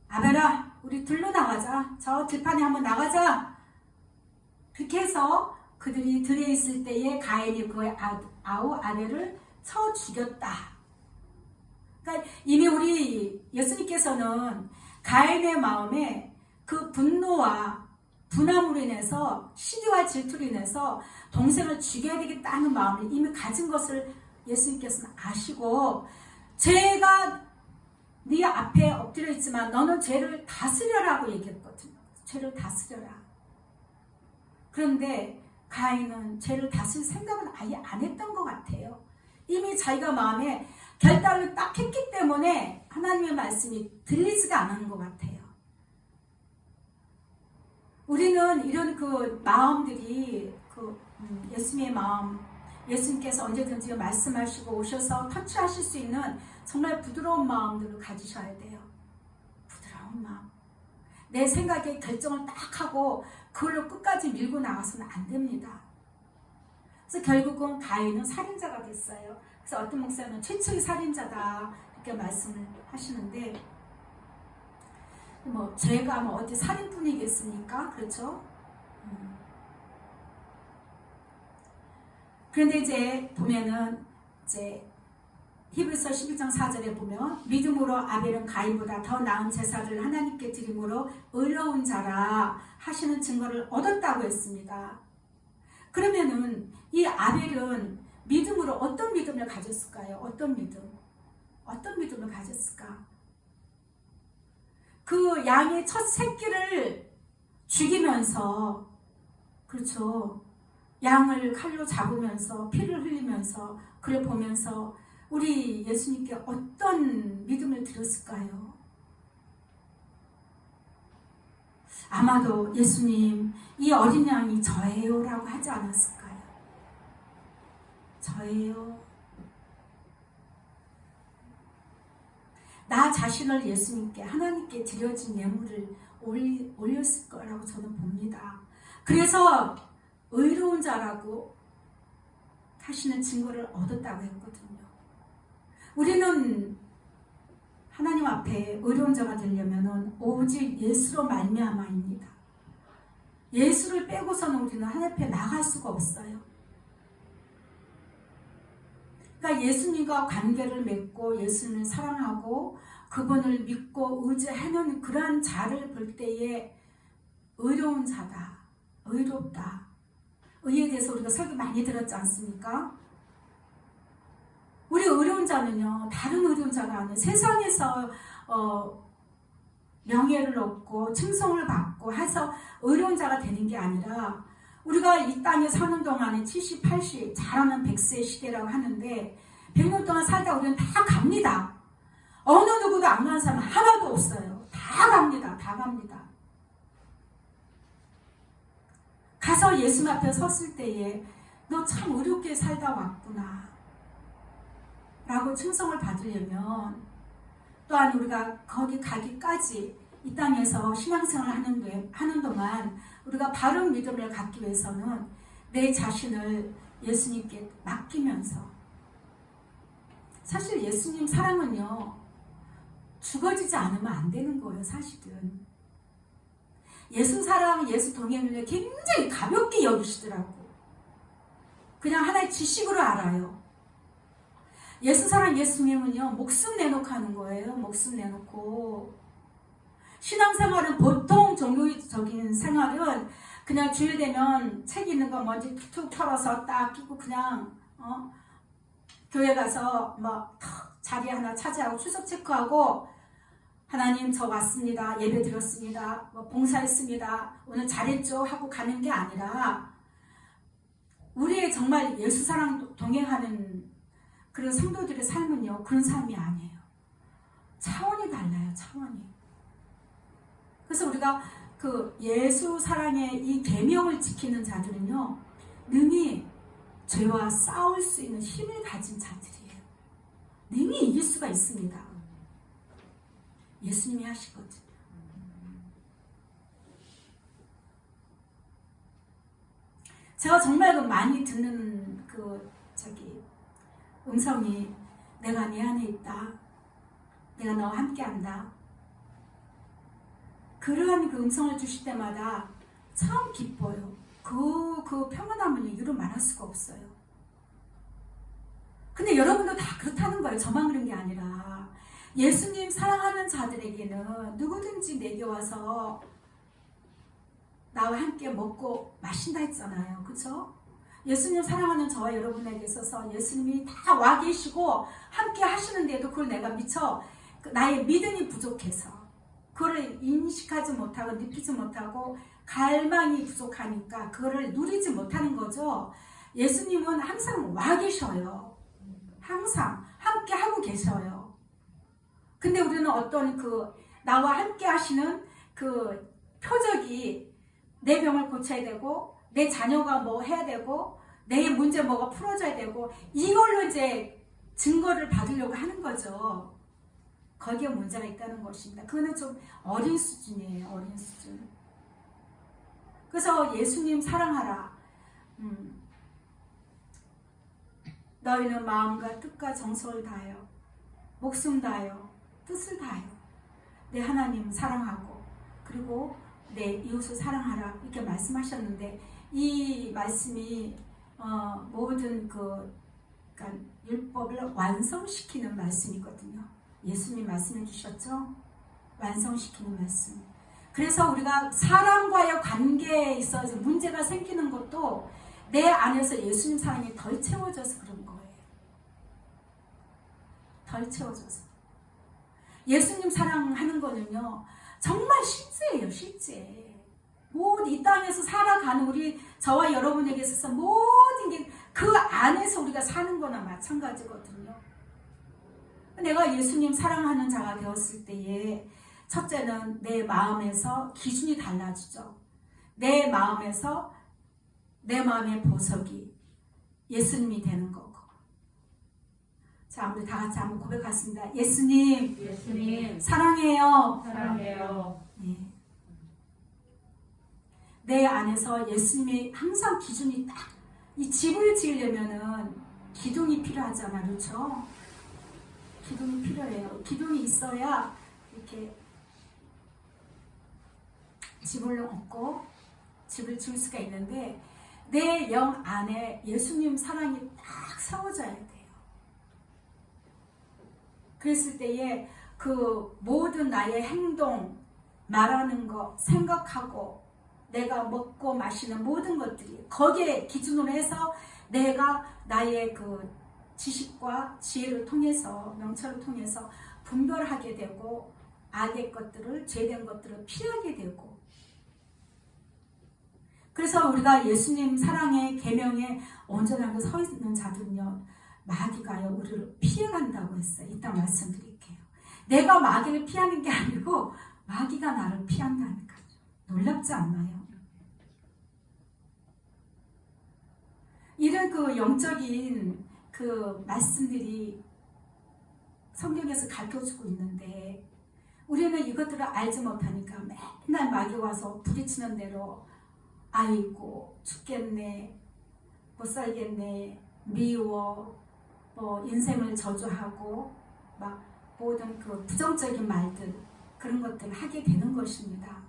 아벨아 우리 들로 나가자. 저 들판에 한번 나가자. 그렇게 해서 그들이 들에 있을 때에 가인이 그의 아우 아벨을 쳐 죽였다. 그러니까 이미 우리 예수님께서는 가인의 마음에 그 분노와 분함으로 인해서 시기와 질투로 인해서 동생을 죽여야 되겠다는 마음을 이미 가진 것을 예수님께서는 아시고 죄가 네 앞에 엎드려 있지만 너는 죄를 다스려라고 얘기했거든요. 죄를 다스려라. 그런데 가인은 죄를 다스릴 생각은 아예 안 했던 것 같아요. 이미 자기가 마음에 결단을 딱 했기 때문에 하나님의 말씀이 들리지가 않은 것 같아요. 우리는 이런 그 마음들이 예수님의 마음, 예수님께서 언제든지 말씀하시고 오셔서 터치하실 수 있는 정말 부드러운 마음들을 가지셔야 돼요. 부드러운 마음. 내 생각에 결정을 딱 하고 그걸로 끝까지 밀고 나가서는 안 됩니다. 그래서 결국은 가인은 살인자가 됐어요. 그래서 어떤 목사는 최초의 살인자다 이렇게 말씀을 하시는데 뭐 죄가 뭐 어디 살인뿐이겠습니까? 그렇죠? 그런데 이제 보면은 이제 히브리서 11장 4절에 보면 믿음으로 아벨은 가인보다 더 나은 제사를 하나님께 드림으로 의로운 자라 하시는 증거를 얻었다고 했습니다. 그러면은 이 아벨은 믿음으로 어떤 믿음을 가졌을까요? 어떤 믿음? 어떤 믿음을 가졌을까? 그 양의 첫 새끼를 죽이면서, 그렇죠, 양을 칼로 잡으면서 피를 흘리면서 그를 보면서 우리 예수님께 어떤 믿음을 드렸을까요? 아마도 예수님, 이 어린 양이 저예요 라고 하지 않았을까요? 저예요. 나 자신을 예수님께, 하나님께 드려진 예물을 올렸을 거라고 저는 봅니다. 그래서 의로운 자라고 하시는 증거를 얻었다고 했거든요. 우리는 하나님 앞에 의로운 자가 되려면 오직 예수로 말미암아입니다. 예수를 빼고서는 우리는 하나님 앞에 나갈 수가 없어요. 그러니까 예수님과 관계를 맺고 예수님을 사랑하고 그분을 믿고 의지하는 그러한 자를 볼 때에 의로운 자다, 의롭다. 의에 대해서 우리가 설교 많이 들었지 않습니까? 우리 의로운 자는요, 다른 의로운 자가 아니에요. 세상에서 명예를 얻고 칭송을 받고 해서 의로운 자가 되는 게 아니라, 우리가 이 땅에 사는 동안에 70, 80, 잘하면 100세 시대라고 하는데 100년 동안 살다 우리는 다 갑니다. 어느 누구도 안 가는 사람 하나도 없어요. 다 갑니다. 다 갑니다. 가서 예수님 앞에 섰을 때에 너 참 의롭게 살다 왔구나 라고稱성을 받으려면, 또한 우리가 거기 가기까지 이 땅에서 신앙생활을 하는 동안 우리가 바른 믿음을 갖기 위해서는 내 자신을 예수님께 맡기면서, 사실 예수님 사랑은요, 죽어지지 않으면 안 되는 거예요. 사실은 예수 사랑, 예수 동행을 굉장히 가볍게 여기시더라고. 그냥 하나의 지식으로 알아요. 예수 사랑, 예수 동행은요, 목숨 내놓고 하는 거예요. 목숨 내놓고. 신앙생활은 보통 종교적인 생활은 그냥 주일 되면 책 있는 거 먼저 툭툭 털어서 딱 끼고 그냥 교회 가서 자리 하나 차지하고 출석 체크하고 하나님 저 왔습니다, 예배 드렸습니다, 봉사했습니다, 오늘 잘했죠 하고 가는 게 아니라, 우리의 정말 예수 사랑 동행하는 그런 성도들의 삶은요, 그런 삶이 아니에요. 차원이 달라요. 차원이. 그래서 우리가 그 예수 사랑의 이 계명을 지키는 자들은요, 능히 죄와 싸울 수 있는 힘을 가진 자들이에요. 능히 이길 수가 있습니다. 예수님이 하시거든요. 제가 정말 많이 듣는 음성이, 내가 네 안에 있다, 내가 너와 함께한다. 그러한 그 음성을 주실 때마다 참 기뻐요. 그 평안함을 이유로 말할 수가 없어요. 근데 여러분도 다 그렇다는 거예요. 저만 그런 게 아니라 예수님 사랑하는 자들에게는 누구든지 내게 와서 나와 함께 먹고 마신다 했잖아요. 그렇죠? 예수님 사랑하는 저와 여러분에게 있어서 예수님이 다 와 계시고 함께 하시는데도 그걸 내가 미처 나의 믿음이 부족해서 그거를 인식하지 못하고 느끼지 못하고 갈망이 부족하니까 그거를 누리지 못하는 거죠. 예수님은 항상 와 계셔요. 항상 함께 하고 계셔요. 근데 우리는 어떤 나와 함께 하시는 그 표적이 내 병을 고쳐야 되고, 내 자녀가 뭐 해야 되고, 내 문제 뭐가 풀어져야 되고, 이걸로 이제 증거를 받으려고 하는 거죠. 거기에 문제가 있다는 것입니다. 그거는 좀 어린 수준이에요. 어린 수준. 그래서 예수님 사랑하라. 너희는 마음과 뜻과 정성을 다하여, 목숨 다하여, 뜻을 다하여 내 하나님 사랑하고, 그리고 내 이웃을 사랑하라, 이렇게 말씀하셨는데, 이 말씀이 모든 그러니까 율법을 완성시키는 말씀이거든요. 예수님이 말씀해 주셨죠? 완성시키는 말씀. 그래서 우리가 사람과의 관계에 있어서 문제가 생기는 것도 내 안에서 예수님 사랑이 덜 채워져서 그런 거예요. 덜 채워져서. 예수님 사랑하는 거는요, 정말 실제예요, 실제. 모든 이 땅에서 살아가는 우리, 저와 여러분에게 있어서 모든 게 그 안에서 우리가 사는 거나 마찬가지거든요. 내가 예수님 사랑하는 자가 되었을 때에 첫째는 내 마음에서 기준이 달라지죠. 내 마음에서 내 마음의 보석이 예수님이 되는 거고. 자, 우리 다 같이 한번 고백하겠습니다. 예수님 사랑해요. 네. 내 안에서 예수님의 항상 기준이 딱, 이 집을 지으려면은 기둥이 필요하잖아, 그렇죠? 기둥이 필요해요. 기둥이 있어야 이렇게 집을 얻고 집을 지을 수가 있는데, 내 영 안에 예수님 사랑이 딱 세워져야 돼요. 그랬을 때에 그 모든 나의 행동, 말하는 거, 생각하고 내가 먹고 마시는 모든 것들이 거기에 기준으로 해서 내가 나의 그 지식과 지혜를 통해서, 명철을 통해서 분별하게 되고, 악의 것들을, 죄된 것들을 피하게 되고. 그래서 우리가 예수님 사랑의 계명에 온전하게 서 있는 자들은요, 마귀가요 우리를 피해간다고 했어요. 이따 말씀드릴게요. 내가 마귀를 피하는 게 아니고 마귀가 나를 피한다는 거죠. 놀랍지 않나요? 이런 그 영적인 그 말씀들이 성경에서 가르쳐주고 있는데, 우리는 이것들을 알지 못하니까 맨날 마귀 와서 부딪히는 대로 아이고 죽겠네, 못 살겠네, 미워, 뭐 인생을 저주하고 막 모든 그 부정적인 말들, 그런 것들을 하게 되는 것입니다.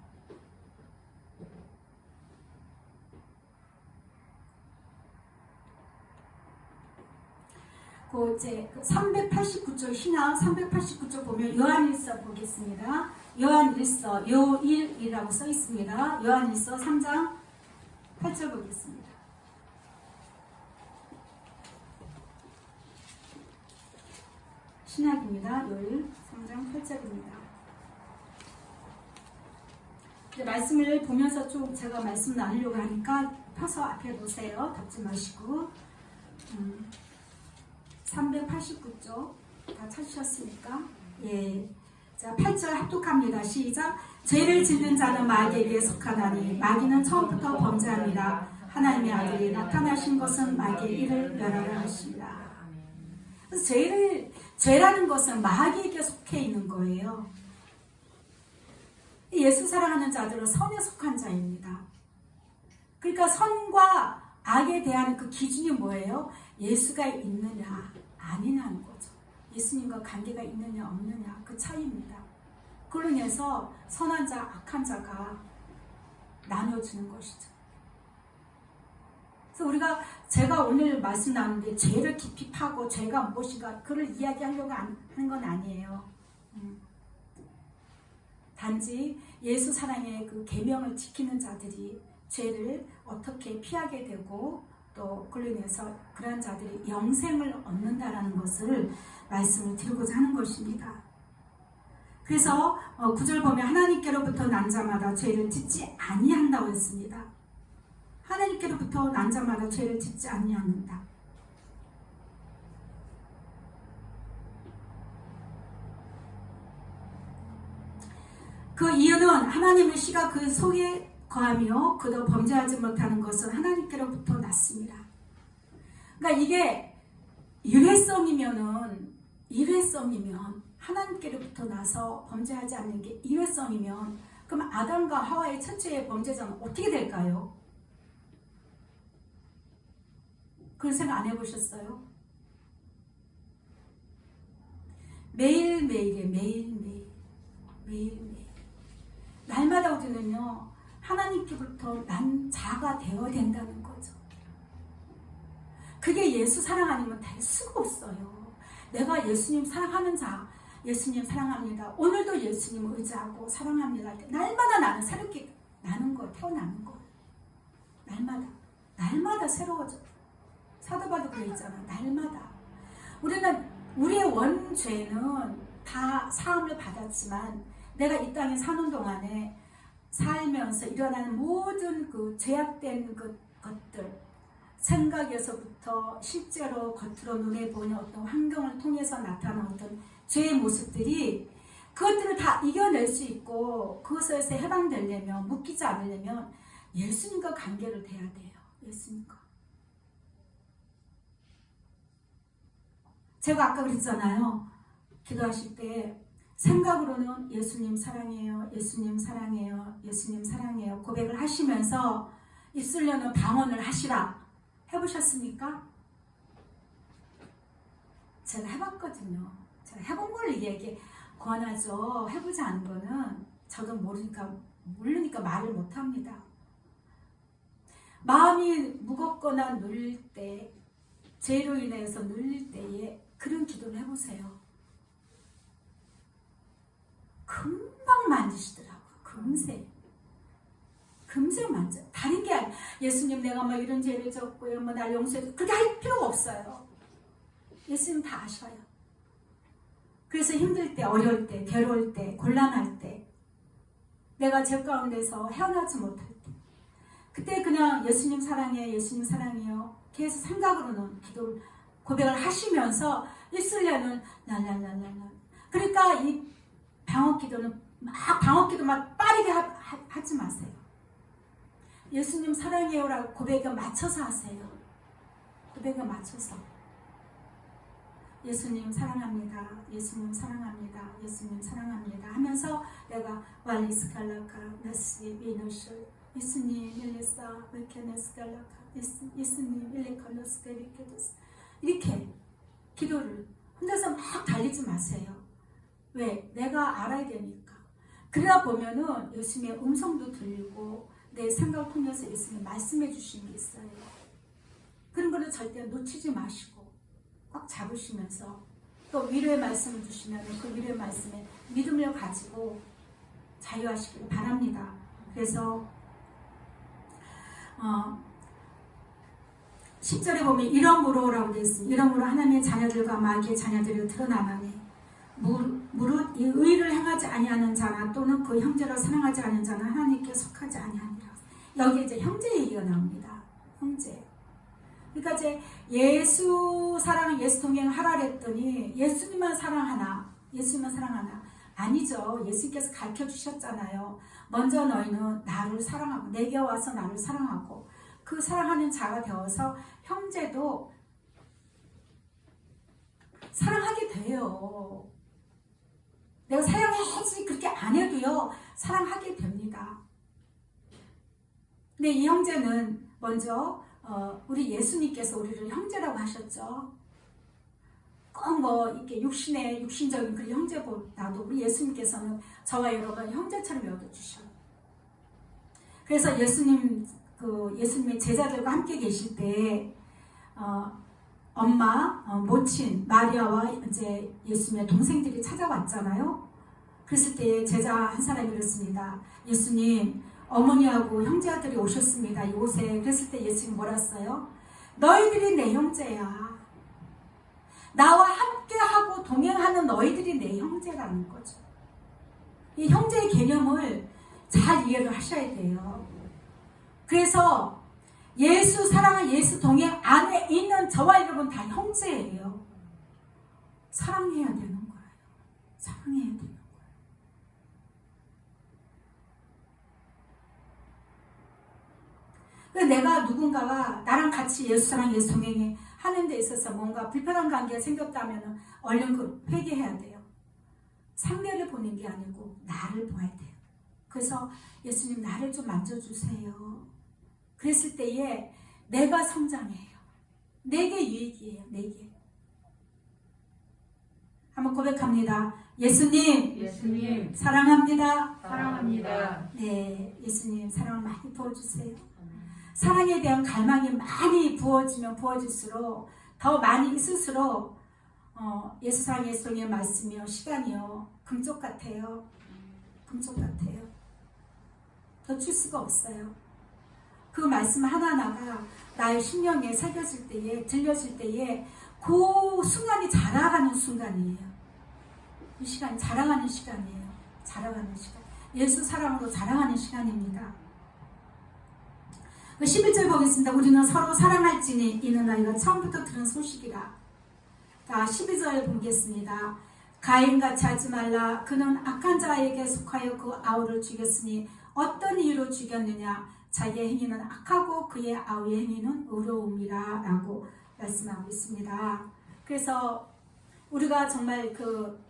그 이제 389쪽 신약 389쪽 보면 요한일서 보겠습니다. 요한일서 요일이라고 써 있습니다. 요한일서 3장 8절 보겠습니다. 신약입니다. 요일 3장 8절입니다. 말씀을 보면서 좀 제가 말씀 나누려고 하니까 펴서 앞에 보세요. 덮지 마시고. 389쪽 다 찾으셨습니까? 예. 자, 8절 합독합니다. 시작. 죄를 짓는 자는 마귀에게 속하나니 마귀는 처음부터 범죄합니다. 하나님의 아들이 나타나신 것은 마귀의 일을 멸하라 하십니다. 그래서 죄라는 것은 마귀에게 속해 있는 거예요. 예수 사랑하는 자들은 선에 속한 자입니다. 그러니까 선과 악에 대한 그 기준이 뭐예요? 예수가 있느냐 아니냐는 거죠. 예수님과 관계가 있느냐 없느냐, 그 차이입니다. 그걸로 인해서 선한 자, 악한 자가 나눠주는 것이죠. 그래서 제가 오늘 말씀 나누는데 죄를 깊이 파고 죄가 무엇인가 그걸 이야기하려고 하는 건 아니에요. 단지 예수 사랑의 그 계명을 지키는 자들이 죄를 어떻게 피하게 되고, 또 그로 인해서 그러한 자들이 영생을 얻는다라는 것을 말씀을 드리고자 하는 것입니다. 그래서 9절 보면 하나님께로부터 난 자마다 죄를 짓지 아니한다고 했습니다. 하나님께로부터 난 자마다 죄를 짓지 아니한다. 그 이유는 하나님의 씨가 그 속에 거하며 그도 범죄하지 못하는 것은 하나님께로부터 났습니다. 그러니까 이게 일회성이면 하나님께로부터 나서 범죄하지 않는 게 일회성이면, 그럼 아담과 하와의 첫째의 범죄자는 어떻게 될까요? 그런 생각 안 해보셨어요? 매일매일 날마다 우리는요 하나님께로부터 난 자가 되어야 된다는 거죠. 그게 예수 사랑 아니면 될 수가 없어요. 내가 예수님 사랑하는 자, 예수님 사랑합니다, 오늘도 예수님 의지하고 사랑합니다, 날마다 나는 새롭게 나는 거, 태어나는 거, 날마다 새로워져. 사도 바도 그래 있잖아. 날마다 우리는 우리의 원죄는 다 사함을 받았지만 내가 이 땅에 사는 동안에 살면서 일어나는 모든 그 죄악된 것들, 생각에서부터 실제로 겉으로 눈에 보이는 어떤 환경을 통해서 나타나는 어떤 죄의 모습들이, 그것들을 다 이겨낼 수 있고 그것에서 해방되려면, 묶이지 않으려면 예수님과 관계를 돼야 돼요. 예수님과. 제가 아까 그랬잖아요. 기도하실 때 생각으로는 예수님 사랑해요, 예수님 사랑해요, 예수님 사랑해요 고백을 하시면서 입술로는 방언을 하시라. 해보셨습니까? 제가 해봤거든요. 제가 해본 걸 이게 권하죠. 해보지 않은 거는 저도 모르니까 말을 못합니다. 마음이 무겁거나 눌릴 때, 죄로 인해서 눌릴 때에 그런 기도를 해보세요. 금방 만지시더라고요. 금세 만져. 다른 게 아니에요. 예수님 내가 뭐 이런 죄를 졌고요, 뭐 날 용서해. 그렇게 할 필요가 없어요. 예수님 다 아셔요. 그래서 힘들 때, 어려울 때, 괴로울 때, 곤란할 때, 내가 죄 가운데서 헤어나지 못할 때, 그때 그냥 예수님 사랑해, 예수님 사랑해요 계속 생각으로는 기도를, 고백을 하시면서 입술로는 랄랄랄랄라. 그러니까 이 방언기도는 방언기도 막 빠르게 하지 마세요. 예수님 사랑해요라고 고백에 맞춰서 하세요. 고백에 맞춰서. 예수님 사랑합니다. 예수님 사랑합니다. 예수님 사랑합니다 하면서 내가 왈리스칼라카 나스리 비노쇼 예수님 일레사 웨케네스칼라카 예수님 일레칼로스데리케도스, 이렇게 기도를 혼자서 막 달리지 마세요. 왜? 내가 알아야 되니까. 그러다 보면은 예수님의 음성도 들리고 내 생각을 통해서 예수님이 말씀해 주신 게 있어요. 그런 거를 절대 놓치지 마시고 꽉 잡으시면서, 또 위로의 말씀을 주시면 그 위로의 말씀에 믿음을 가지고 자유하시길 바랍니다. 그래서 10절에 보면 이러므로라고 되어 있습니다. 이러므로 하나님의 자녀들과 마귀의 자녀들이 드러나나니 무릇 이 의를 행하지 아니하는 자나 또는 그 형제를 사랑하지 않는 자는 하나님께 속하지 아니하니라. 여기 이제 형제 얘기가 나옵니다. 형제. 그러니까 이제 예수 사랑, 예수 동행하라 그랬더니 예수님만 사랑하나? 예수님만 사랑하나? 아니죠. 예수님께서 가르쳐 주셨잖아요. 먼저 너희는 나를 사랑하고 내게 와서 나를 사랑하고 그 사랑하는 자가 되어서 형제도 사랑하게 돼요. 내가 사랑해야지 그렇게 안 해도요, 사랑하게 됩니다. 근데 이 형제는 먼저 우리 예수님께서 우리를 형제라고 하셨죠. 꼭 뭐 이렇게 육신적인 그 형제보다도 우리 예수님께서는 저와 여러분 형제처럼 여겨주셔요. 그래서 예수님의 제자들과 함께 계실 때 엄마, 모친 마리아와 이제 예수님의 동생들이 찾아왔잖아요. 그랬을 때 제자 한 사람이 그랬습니다. 예수님, 어머니하고 형제아들이 오셨습니다. 이곳에. 그랬을 때 예수님 뭐라 했어요? 너희들이 내 형제야. 나와 함께하고 동행하는 너희들이 내 형제라는 거죠. 이 형제의 개념을 잘 이해를 하셔야 돼요. 그래서 예수 사랑은 예수 동행 안에 있는 저와 여러분 다 형제예요. 사랑해야 되는 거예요. 사랑해야 되는 거예요. 내가 누군가가 나랑 같이 예수 사랑 예수 동행해 하는 데 있어서 뭔가 불편한 관계가 생겼다면 얼른 그 회개해야 돼요. 상대를 보는 게 아니고 나를 봐야 돼요. 그래서 예수님 나를 좀 만져주세요. 그랬을 때에 내가 성장해요. 내게 유익이에요. 내게. 한번 고백합니다. 예수님 사랑합니다. 사랑합니다. 네, 예수님 사랑을 많이 부어주세요. 사랑에 대한 갈망이 많이 부어질수록 더 많이 있을수록 예수 사랑 예수 동의 말씀이요 시간이요 금쪽 같아요. 금쪽 같아요. 더 줄 수가 없어요. 그 말씀 하나하나가 나의 심령에 새겨질 때에 들려질 때에 그 순간이 자라가는 순간이에요. 이 시간이 자라가는 시간이에요. 자라가는 시간. 예수 사랑으로 자라가는 시간입니다. 11절 보겠습니다. 우리는 서로 사랑할지니 이는 너희가 처음부터 들은 소식이라. 자, 12절 보겠습니다. 가인같이 하지 말라. 그는 악한 자에게 속하여 그 아우를 죽였으니 어떤 이유로 죽였느냐. 자기의 행위는 악하고 그의 아우의 행위는 의로움이라 라고 말씀하고 있습니다. 그래서 우리가 정말 그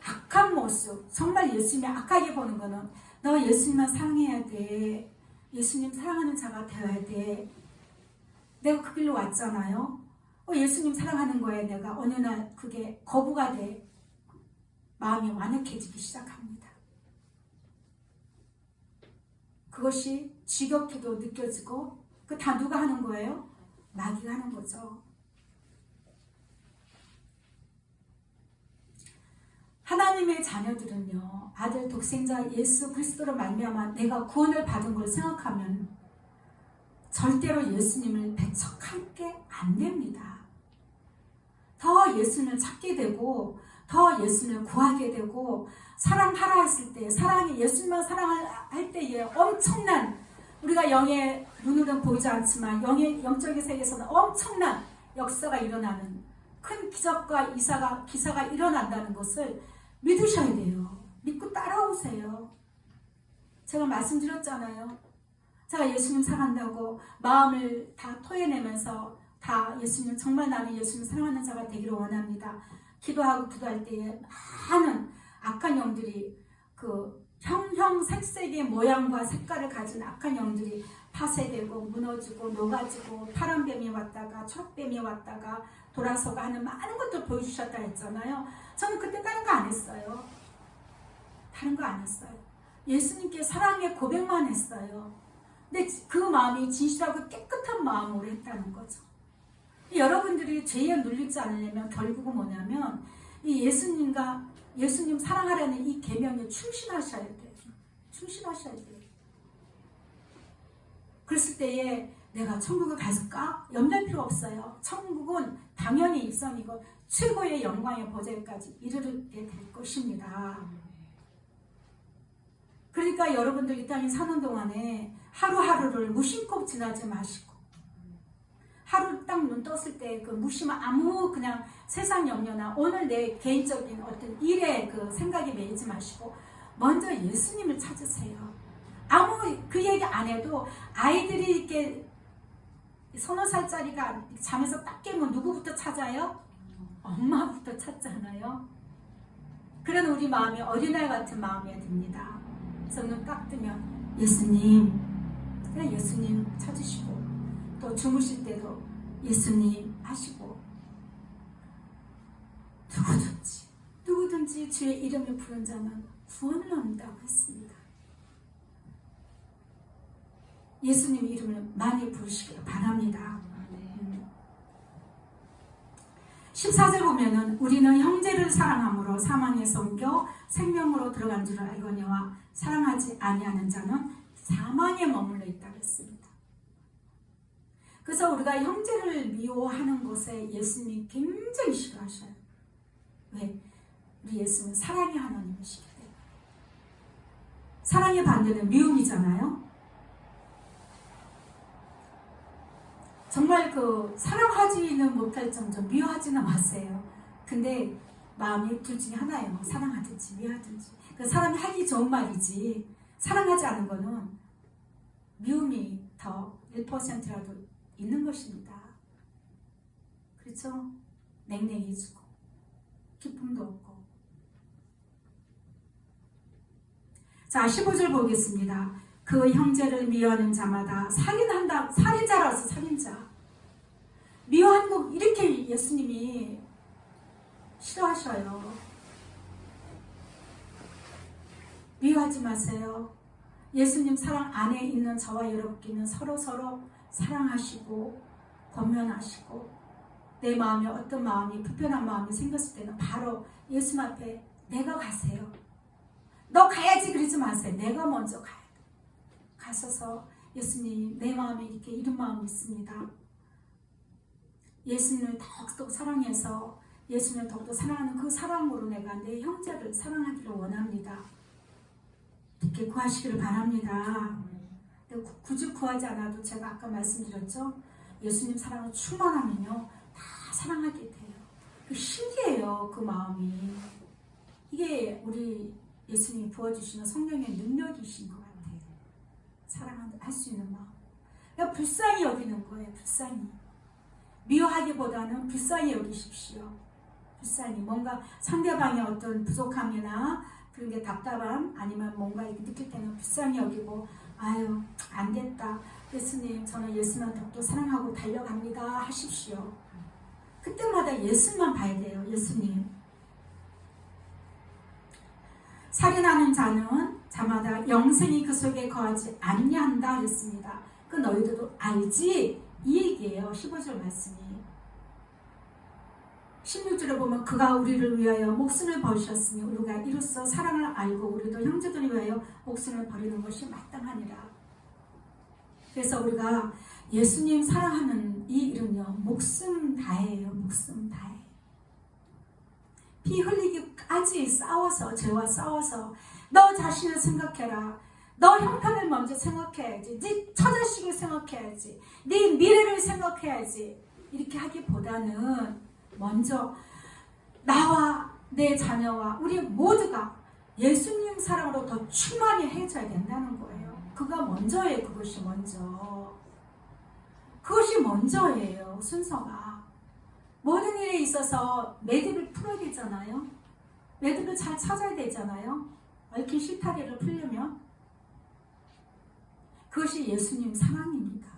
악한 모습, 정말 예수님이 악하게 보는 거는 너 예수님만 사랑해야 돼. 예수님 사랑하는 자가 되어야 돼. 내가 그 길로 왔잖아요. 예수님 사랑하는 거에 내가 어느 날 그게 거부가 돼. 마음이 완악해지기 시작합니다. 그것이 지겹게도 느껴지고 그 다 누가 하는 거예요? 마귀가 하는 거죠. 하나님의 자녀들은요, 아들 독생자 예수 그리스도로 말미암아 내가 구원을 받은 걸 생각하면 절대로 예수님을 배척할 게 안 됩니다. 더 예수님을 찾게 되고 더 예수님을 구하게 되고 사랑하라 했을 때 사랑이 예수님만 사랑할 때에 엄청난 우리가 영의 눈으로는 보이지 않지만 영적인 세계에서는 엄청난 역사가 일어나는 큰 기적과 기사가 일어난다는 것을 믿으셔야 돼요. 믿고 따라오세요. 제가 말씀드렸잖아요. 제가 예수님 사랑한다고 마음을 다 토해내면서 다 예수님 정말 나는 예수님 사랑하는 자가 되기를 원합니다. 기도하고 기도할 때에 많은 악한 영들이 그 형색색의 모양과 색깔을 가진 악한 영들이 파쇄되고 무너지고 녹아지고 파란뱀이 왔다가 초록뱀이 왔다가 돌아서가 하는 많은 것들 보여주셨다 했잖아요. 저는 그때 다른 거 안 했어요. 다른 거 안 했어요. 예수님께 사랑의 고백만 했어요. 근데 그 마음이 진실하고 깨끗한 마음으로 했다는 거죠. 여러분들이 죄에 눌리지 않으려면 결국은 뭐냐면 이 예수님 사랑하라는 이 계명에 충실하셔야 돼요. 충실하셔야 돼요. 그랬을 때에 내가 천국을 갔을까? 염려할 필요 없어요. 천국은 당연히 입성이고 최고의 영광의 보좌까지 이르게 될 것입니다. 그러니까 여러분들 이 땅에 사는 동안에 하루하루를 무심코 지나지 마시고 하루 딱 눈 떴을 때 그 무심한 아무 그냥 세상 염려나 오늘 내 개인적인 어떤 일에 그 생각이 매이지 마시고 먼저 예수님을 찾으세요. 아무 그 얘기 안 해도 아이들이 이렇게 서너 살짜리가 잠에서 딱 깨면 누구부터 찾아요? 엄마부터 찾잖아요. 그런 우리 마음이 어린아이 같은 마음이 듭니다. 그래서 눈 딱 뜨면 예수님, 그냥 예수님 찾으시고 또 주무실 때도 예수님 하시고 누구든지 주의 이름을 부른 자는 구원을 얻는다고 했습니다. 예수님 이름을 많이 부르시길 바랍니다. 14절 보면은 우리는 형제를 사랑함으로 사망에서 옮겨 생명으로 들어간 줄 알거니와 사랑하지 아니하는 자는 사망에 머물러 있다고 했습니다. 그래서 우리가 형제를 미워하는 것에 예수님이 굉장히 싫어하셔요. 왜? 우리 예수님은 사랑의 하나님이시기 때문에. 사랑의 반대는 미움이잖아요. 정말 그 사랑하지는 못할 정도로 미워하지는 마세요. 근데 마음이 둘 중에 하나예요. 사랑하든지 미워하든지. 그 사람이 하기 좋은 말이지 사랑하지 않은 거는 미움이 더 1%라도 있는 것입니다. 그렇죠? 냉랭해지고 기쁨도 없고. 자, 15절 보겠습니다. 그 형제를 미워하는 자마다 살인자라서 살인자. 미워하는 거 이렇게 예수님이 싫어하셔요. 미워하지 마세요. 예수님 사랑 안에 있는 저와 여러분께는 서로 사랑하시고 권면하시고 내 마음에 어떤 마음이 불편한 마음이 생겼을 때는 바로 예수님 앞에 내가 가세요. 너 가야지 그러지 마세요. 내가 먼저 가야 돼. 가셔서 예수님 내 마음에 이렇게 이런 마음이 있습니다. 예수님을 더욱더 사랑해서 예수님을 더욱더 사랑하는 그 사랑으로 내가 내 형제를 사랑하기를 원합니다. 이렇게 구하시기를 바랍니다. 굳이 구하지 않아도 제가 아까 말씀드렸죠. 예수님 사랑을 충만하면요 다 사랑하게 돼요. 신기해요. 그 마음이. 이게 우리 예수님이 부어주시는 성령의 능력이신 것 같아요. 사랑할 수 있는 마음. 그러니까 불쌍히 여기는 거예요. 불쌍히. 미워하기보다는 불쌍히 여기십시오. 불쌍히. 뭔가 상대방의 어떤 부족함이나 그런 게 답답함 아니면 뭔가 이렇게 느낄 때는 불쌍히 여기고 아유 안 됐다. 예수님 저는 예수만 더욱더 사랑하고 달려갑니다 하십시오. 그때마다 예수만 봐야 돼요. 예수님. 살인하는 자는 자마다 영생이 그 속에 거하지 아니한다 했습니다. 그 너희들도 알지? 이 얘기예요. 15절 말씀이. 16절에 보면 그가 우리를 위하여 목숨을 버리셨으니 우리가 이로써 사랑을 알고 우리도 형제들을 위하여 목숨을 버리는 것이 마땅하니라. 그래서 우리가 예수님 사랑하는 이 일은요 목숨 다해요. 목숨 다해. 피 흘리기까지 싸워서 죄와 싸워서 너 자신을 생각해라. 너 형편을 먼저 생각해야지. 네 처자식을 생각해야지. 네 미래를 생각해야지. 이렇게 하기보다는 먼저 나와 내 자녀와 우리 모두가 예수님 사랑으로 더 충만히 해줘야 된다는 거예요. 그가 먼저예요. 그것이 먼저. 그것이 먼저예요. 순서가. 모든 일에 있어서 매듭을 풀어야 되잖아요. 매듭을 잘 찾아야 되잖아요. 얽힌 실타래를 풀려면. 그것이 예수님 사랑입니다.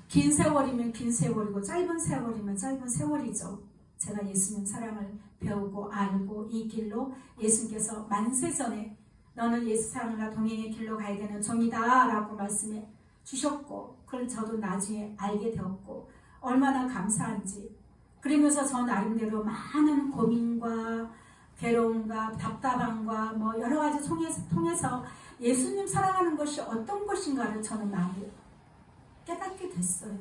긴 세월이면 긴 세월이고 짧은 세월이면 짧은 세월이죠. 제가 예수님 사랑을 배우고 알고 이 길로 예수님께서 만세전에 너는 예수 사랑과 동행의 길로 가야 되는 종이다 라고 말씀해 주셨고 그걸 저도 나중에 알게 되었고 얼마나 감사한지. 그러면서 저 나름대로 많은 고민과 괴로움과 답답함과 뭐 여러 가지 통해서 예수님 사랑하는 것이 어떤 것인가를 저는 많이 깨닫게 됐어요.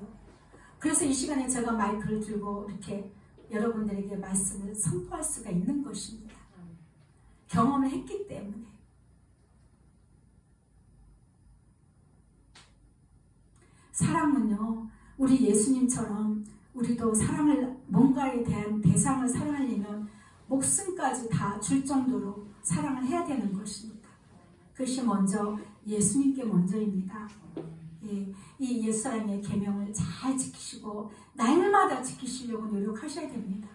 그래서 이 시간에 제가 마이크를 들고 이렇게 여러분들에게 말씀을 선포할 수가 있는 것입니다. 경험을 했기 때문에. 사랑은요, 우리 예수님처럼 우리도 사랑을, 뭔가에 대한 대상을 사랑하려면 목숨까지 다 줄 정도로 사랑을 해야 되는 것입니다. 그것이 먼저 예수님께 먼저입니다. 예, 이 옛사랑의 계명을 잘 지키시고 날마다 지키시려고 노력하셔야 됩니다.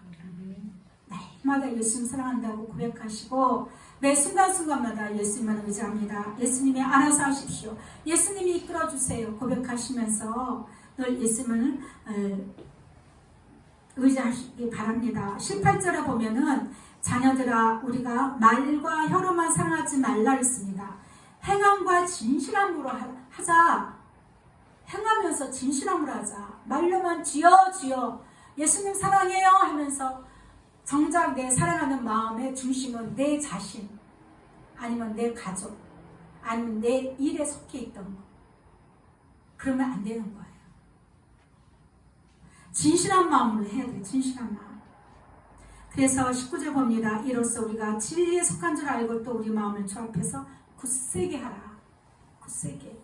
날마다 예수님 사랑한다고 고백하시고 매 순간순간마다 예수님만 의지합니다. 예수님이 알아서 하십시오. 예수님이 이끌어주세요. 고백하시면서 늘 예수님을 의지하시기 바랍니다. 18절에 보면은 자녀들아 우리가 말과 혀로만 사랑하지 말라 했습니다. 행함과 진실함으로 하자. 행하면서 진실함으로 하자. 말로만 주여 주여 예수님 사랑해요 하면서 정작 내 사랑하는 마음의 중심은 내 자신 아니면 내 가족 아니면 내 일에 속해 있던 거. 그러면 안 되는 거예요. 진실한 마음으로 해야 돼요. 진실한 마음. 그래서 19절 봅니다. 이로써 우리가 진리에 속한 줄 알고 또 우리 마음을 주 앞에서 굳세게 하라. 굳세게.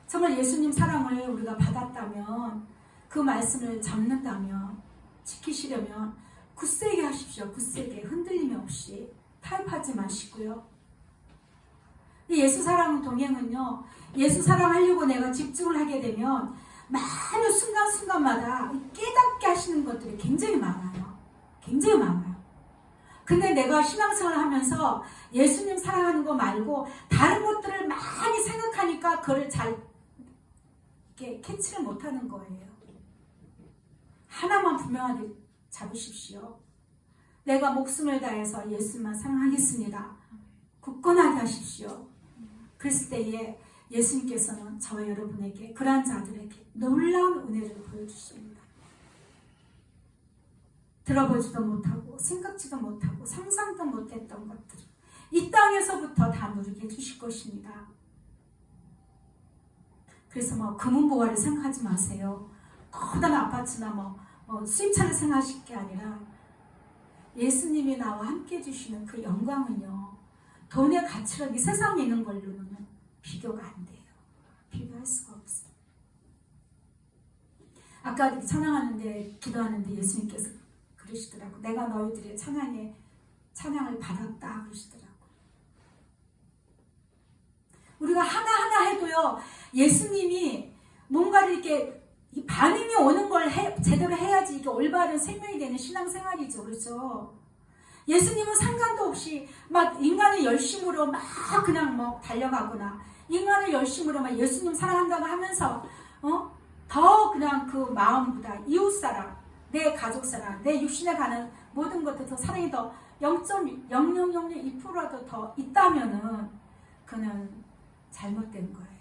정말 예수님 사랑을 우리가 받았다면 그 말씀을 잡는다면 지키시려면 굳세게 하십시오. 굳세게 흔들림 없이 타협하지 마시고요. 예수 사랑 동행은요. 예수 사랑하려고 내가 집중을 하게 되면 많은 순간순간마다 깨닫게 하시는 것들이 굉장히 많아요. 굉장히 많아요. 근데 내가 신앙생활을 하면서 예수님 사랑하는 거 말고 다른 것들을 많이 생각하니까 그걸 잘 이렇게 캐치를 못하는 거예요. 하나만 분명하게 잡으십시오. 내가 목숨을 다해서 예수만 사랑하겠습니다. 굳건하게 하십시오. 그랬을 때에 예수님께서는 저와 여러분에게 그러한 자들에게 놀라운 은혜를 보여주십니다. 들어보지도 못하고 생각지도 못하고 상상도 못했던 것들을 이 땅에서부터 다 누리게 해주실 것입니다. 그래서 뭐 금은보화를 생각하지 마세요. 커다란 아파트나 수입차를 생각하실 게 아니라 예수님이 나와 함께 해주시는 그 영광은요, 돈의 가치로 이 세상에 있는 걸로는 비교가 안 돼요. 비교할 수가 없어요. 아까 찬양하는데, 기도하는데 예수님께서 그러시더라고. 내가 너희들의 찬양을 받았다 그러시더라고. 우리가 하나하나 해도요, 예수님이 뭔가를 이렇게 반응이 오는 걸 제대로 해야지 이게 올바른 생명이 되는 신앙생활이죠. 그렇죠? 예수님은 상관도 없이 막 인간의 열심으로 막 그냥 달려가거나, 인간의 열심으로 막 예수님 사랑한다고 하면서 더 그냥 그 마음보다 이웃사랑, 내 가족사랑, 내 육신에 가는 모든 것들 더 사랑이 더 0.0002%라도 더 있다면은 그는 잘못된 거예요.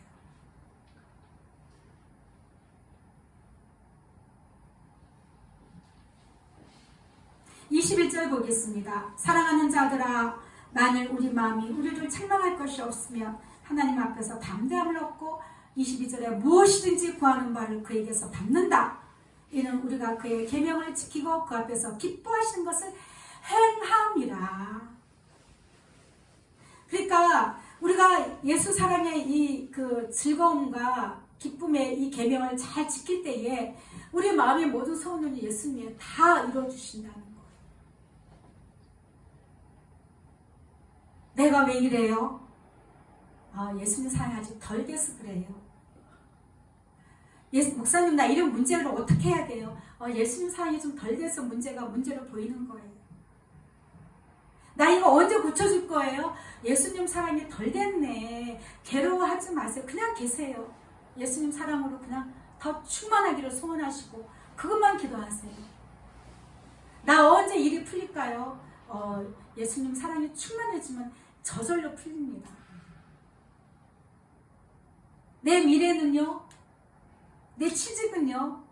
21절 보겠습니다. 사랑하는 자들아, 만일 우리 마음이 우리를 책망할 것이 없으면 하나님 앞에서 담대함을 얻고 22절에 무엇이든지 구하는 바를 그에게서 받는다. 이는 우리가 그의 계명을 지키고 그 앞에서 기뻐하시는 것을 행함이라. 그러니까 우리가 예수 사랑의 이 그 즐거움과 기쁨의 이 계명을 잘 지킬 때에 우리 마음의 모든 소원을 예수님이 다 이루어주신다는 거예요. 내가 왜 이래요? 예수님 사랑이 아직 덜 돼서 그래요. 목사님, 나 이런 문제를 어떻게 해야 돼요? 예수님 사랑이 좀 덜 돼서 문제로 보이는 거예요. 나 이거 언제 고쳐줄 거예요? 예수님 사랑이 덜 됐네. 괴로워하지 마세요. 그냥 계세요. 예수님 사랑으로 그냥 더 충만하기를 소원하시고 그것만 기도하세요. 나 언제 일이 풀릴까요? 예수님 사랑이 충만해지면 저절로 풀립니다. 내 미래는요? 내 취직은요?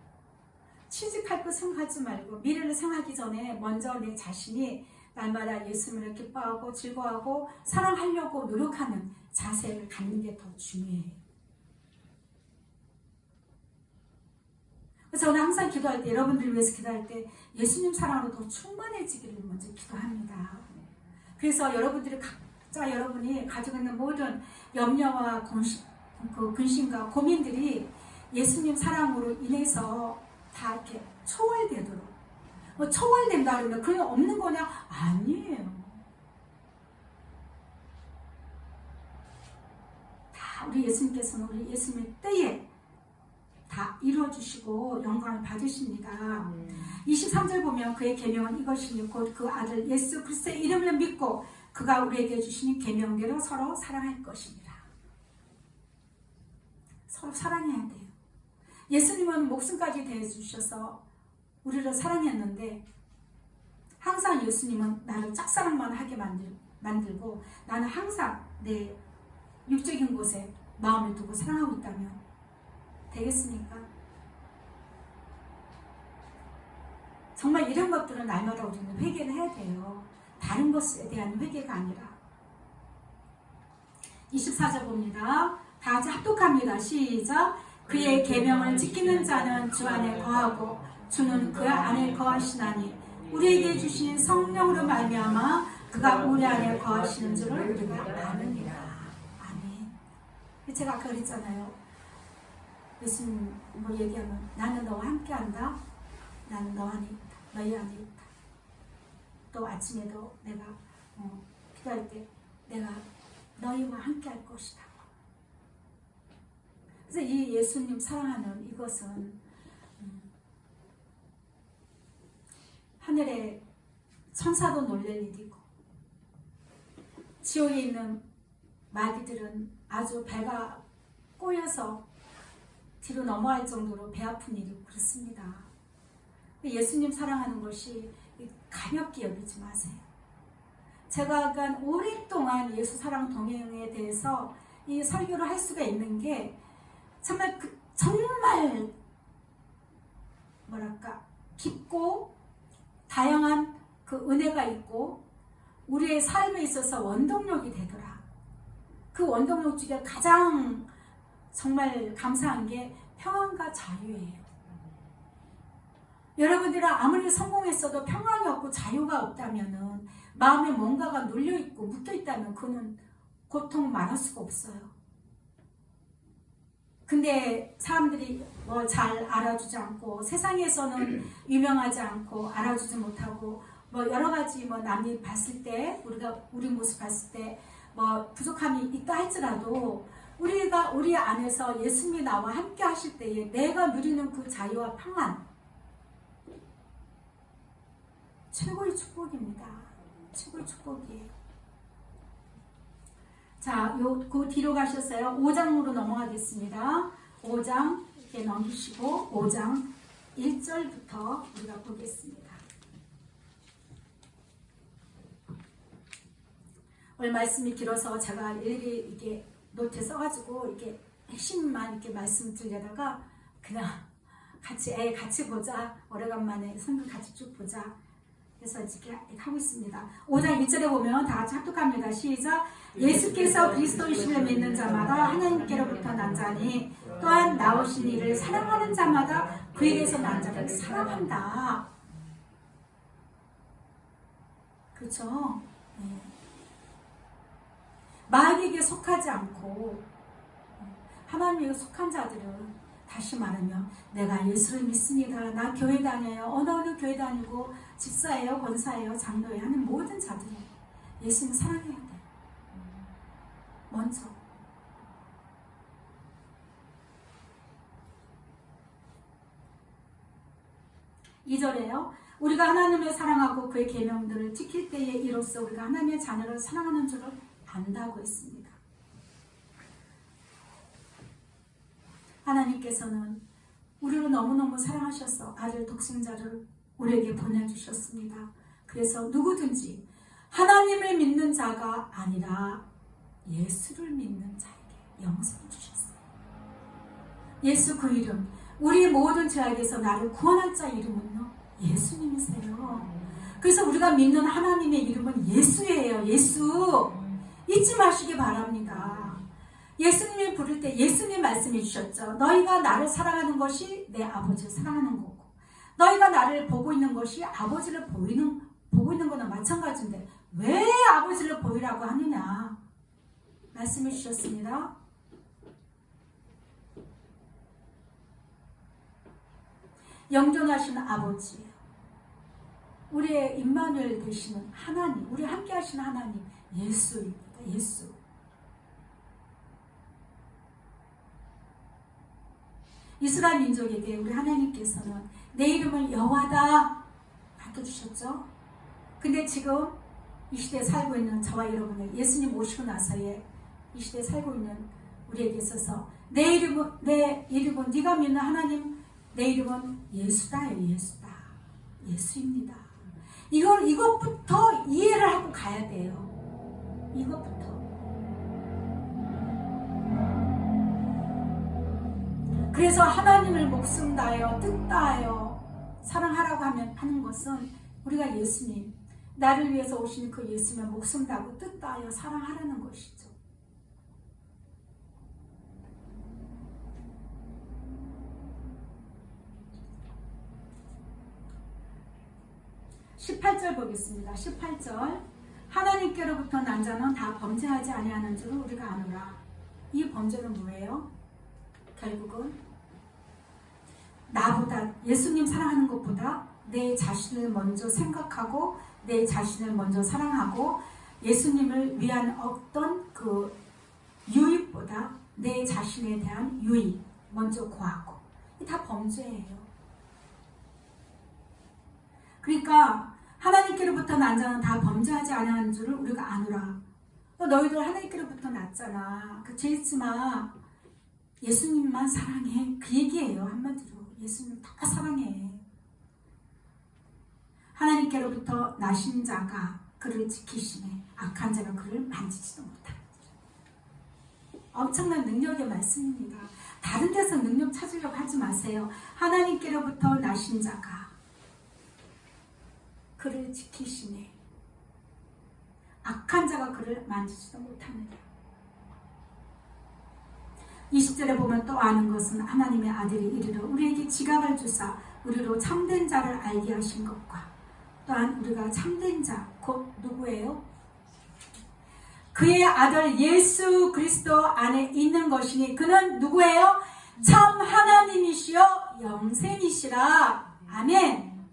취직할 거 생각하지 말고 미래를 생각하기 전에 먼저 내 자신이 날마다 예수님을 기뻐하고 즐거워하고 사랑하려고 노력하는 자세를 갖는 게 더 중요해요. 그래서 저는 항상 기도할 때, 여러분들을 위해서 기도할 때 예수님 사랑으로 더 충만해지기를 먼저 기도합니다. 그래서 여러분이 가지고 있는 모든 염려와 근심과 고민들이 예수님 사랑으로 인해서 다 이렇게 초월되도록. 초월된다 그러면 그건 없는 거냐? 아니에요. 다 우리 예수님께서는 우리 예수님의 때에 다 이루어주시고 영광을 받으십니다. 23절 보면 그의 계명은 이것이니 곧 그 아들 예수 그리스도의 이름을 믿고 그가 우리에게 주시는 계명대로 서로 사랑할 것입니다. 서로 사랑해야 돼요. 예수님은 목숨까지 대해주셔서 우리를 사랑했는데 항상 예수님은 나를 짝사랑만 하게 만들고 나는 항상 내 육적인 곳에 마음을 두고 사랑하고 있다면 되겠습니까? 정말 이런 것들은 날마다 우리는 회개를 해야 돼요. 다른 것에 대한 회개가 아니라. 24절 봅니다. 다 같이 합독합니다. 시작. 그의 계명을 지키는 자는 주 안에 거하고 주는 그 안에 거하시나니 우리에게 주신 성령으로 말미암아 그가 우리 안에 거하시는 줄을 우리가 아느니라. 아멘. 제가 아까 그랬잖아요. 예수님 얘기하면 나는 너와 함께한다. 나는 너 안에 있다. 너희 안에 있다. 또 아침에도 내가 기도할 때 내가 너희와 함께할 것이다. 그래서 이 예수님 사랑하는 이것은 하늘에 천사도 놀랄 일이고 지옥에 있는 마귀들은 아주 배가 꼬여서 뒤로 넘어갈 정도로 배 아픈 일이고 그렇습니다. 예수님 사랑하는 것이 가볍게 여기지 마세요. 제가 오랫동안 예수 사랑 동행에 대해서 이 설교를 할 수가 있는 게 정말 깊고 다양한 그 은혜가 있고 우리의 삶에 있어서 원동력이 되더라. 그 원동력 중에 가장 정말 감사한 게 평안과 자유예요. 여러분들은 아무리 성공했어도 평안이 없고 자유가 없다면은, 마음에 뭔가가 눌려있고 묶여있다면 그는 고통 말할 수가 없어요. 근데 사람들이 뭐 잘 알아주지 않고, 세상에서는 유명하지 않고 알아주지 못하고, 뭐 여러 가지 뭐 남이 봤을 때, 우리 모습 봤을 때 뭐 부족함이 있다 할지라도, 우리가 우리 안에서 예수님이 나와 함께 하실 때에 내가 누리는 그 자유와 평안, 최고의 축복입니다. 최고의 축복이에요. 자, 그 뒤로 가셨어요. 5장으로 넘어가겠습니다. 5장 이렇게 넘기시고 5장 1절부터 우리가 보겠습니다. 오늘 말씀이 길어서 제가 일일이 이렇게 노트에 써가지고 이렇게 핵심만 이렇게 말씀드리려다가 그냥 같이 보자. 오래간만에 성경 같이 쭉 보자. 그래서 이렇게 하고 있습니다. 5장 1절에 보면 다 같이 합독합니다. 시작. 예수께서 그리스도이심을 믿는 자마다 하나님께로부터 난 자니, 또한 나오신 이를 사랑하는 자마다 그에게서 난 자를 사랑한다. 그렇죠? 네. 마귀에게 속하지 않고 하나님에게 속한 자들은, 다시 말하면 내가 예수를 믿습니다. 나 교회 다녀요. 어느 교회 다니고 집사예요, 권사예요, 장로예요 하는 모든 자들은 예수님 사랑해야 돼. 먼저. (2절에요) 우리가 하나님을 사랑하고 그의 계명들을 지킬 때에 이로써 우리가 하나님의 자녀를 사랑하는 줄을 안다고 했습니다. 하나님께서는 우리를 너무너무 사랑하셔서 아들 독생자를 우리에게 보내주셨습니다. 그래서 누구든지 하나님을 믿는 자가 아니라 예수를 믿는 자에게 영생을 주셨어요. 예수 그 이름, 우리 모든 죄악에서 나를 구원할 자 이름은요, 예수님이세요. 그래서 우리가 믿는 하나님의 이름은 예수예요. 예수. 잊지 마시기 바랍니다. 예수님이 부를 때 예수님 말씀해 주셨죠. 너희가 나를 사랑하는 것이 내 아버지를 사랑하는 거고, 너희가 나를 보고 있는 것이 아버지를 보고 있는 거나 마찬가지인데 왜 아버지를 보이라고 하느냐 말씀해 주셨습니다. 영존하시는 아버지, 우리의 임마누엘 되시는 하나님, 우리 함께 하시는 하나님 예수입니다. 예수. 이스라엘 민족에게 우리 하나님께서는 내 이름을 여호와다 바꿔주셨죠. 근데 지금 이 시대에 살고 있는 저와 여러분을, 예수님 오시고 나서의 이 시대에 살고 있는 우리에게 있어서 내 이름은 네가 믿는 하나님, 내 이름은 예수다. 예수다. 예수입니다. 이것부터 이해를 하고 가야 돼요. 이것부터. 그래서 하나님을 목숨 다하여 뜻 다하여 사랑하라고 하는 것은 우리가 예수님, 나를 위해서 오신 그 예수님을 목숨 다하고 뜻 다하여 사랑하라는 것이죠. (18절) 보겠습니다. 18절. 하나님께로부터 난 자는 다 범죄하지 아니하는 줄을 우리가 아노라. 이 범죄는 뭐예요? 결국은 나보다, 예수님 사랑하는 것보다 내 자신을 먼저 생각하고 내 자신을 먼저 사랑하고 예수님을 위한 어떤 그 유익보다 내 자신에 대한 유익 먼저 구하고, 이 다 범죄예요. 그러니까 하나님께로부터 난 자는 다 범죄하지 아니하는 줄을 우리가 아노라. 너희들 하나님께로부터 났잖아. 그 죄짓지마. 예수님만 사랑해. 그 얘기예요. 한마디로. 예수님 다 사랑해. 하나님께로부터 나신 자가 그를 지키시네. 악한 자가 그를 만지지도 못하는 줄. 엄청난 능력의 말씀입니다. 다른 데서 능력 찾으려고 하지 마세요. 하나님께로부터 나신 자가 그를 지키시네. 악한 자가 그를 만지지도 못하느냐. 20절에 보면 또 아는 것은 하나님의 아들이 이르러 우리에게 지각을 주사 우리로 참된 자를 알게 하신 것과 또한 우리가 참된 자 곧 누구예요? 그의 아들 예수 그리스도 안에 있는 것이니 그는 누구예요? 참 하나님이시여 영생이시라. 아멘.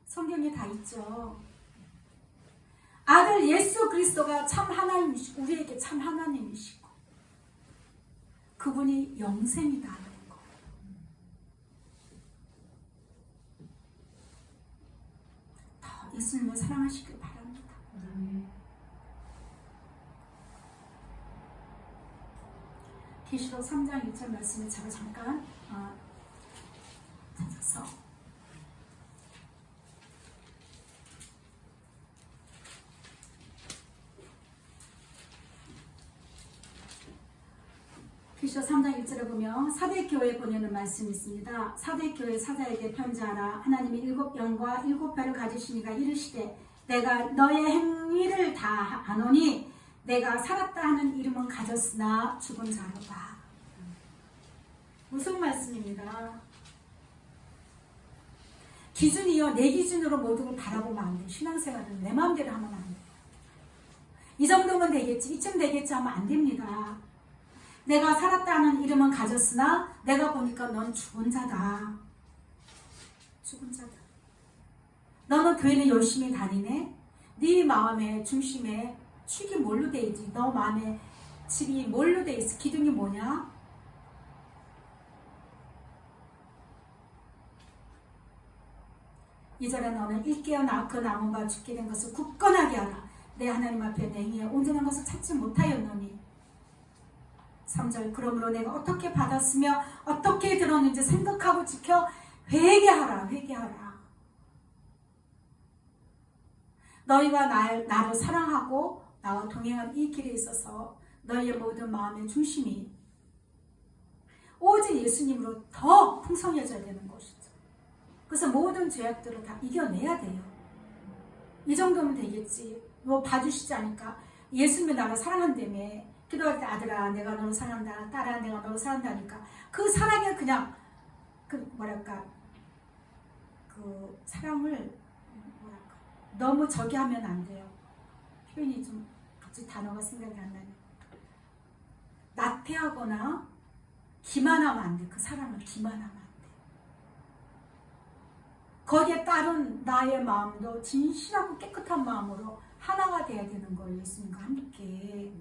성경에 다 있죠. 아들 예수 그리스도가 참 하나님이시고 우리에게 참 하나님이시고 그분이 영생이다. 예수님을 사랑하시길 바랍니다. 계시록 3장 1절 말씀을 제가 잠깐 찾아서 계시록 3장 1절에 보면 사대교회에 보내는 말씀이 있습니다. 사대교회 사자에게 편지하라. 하나님이 7영과 7별을 가지시니가 이르시되 내가 너의 행위를 다 아노니 내가 살았다 하는 이름은 가졌으나 죽은 자로다. 무슨 말씀입니다. 기준이요 내 기준으로 모든 걸 바라보면 안 돼. 신앙생활은 내 마음대로 하면 안 돼. 이 정도면 되겠지 이쯤 되겠지 하면 안 됩니다. 내가 살았다는 이름은 가졌으나 내가 보니까 넌 죽은 자다. 죽은 자다. 너는 교회는 열심히 다니네. 네 마음의 중심에 축이 뭘로 돼 있지? 너 마음에 집이 뭘로 돼 있어? 기둥이 뭐냐? 이절에 너는 일깨어나 그 나무가 죽게 된 것을 굳건하게 하라. 내 하나님 앞에 내 행위에 온전한 것을 찾지 못하였노니 3절 그러므로 내가 어떻게 받았으며 어떻게 들었는지 생각하고 지켜 회개하라. 회개하라. 너희가 나를 사랑하고 나와 동행한 이 길에 있어서 너희의 모든 마음의 중심이 오직 예수님으로 더 풍성해져야 되는 것이죠. 그래서 모든 죄악들을 다 이겨내야 돼요. 이 정도면 되겠지. 뭐 봐주시지 않을까? 예수님이 나를 사랑한다며 기도할 때 아들아 내가 너를 사랑한다. 딸아 내가 너를 사랑한다니까 그 사랑에 그냥 그 사랑을 너무 저기 하면 안 돼요. 표현이 좀 갑자기 단어가 생각이 안 나네. 나태하거나 기만하면 안 돼. 그 사랑을 기만하면 안 돼. 거기에 따른 나의 마음도 진실하고 깨끗한 마음으로 하나가 돼야 되는 거예요. 예수님과 함께.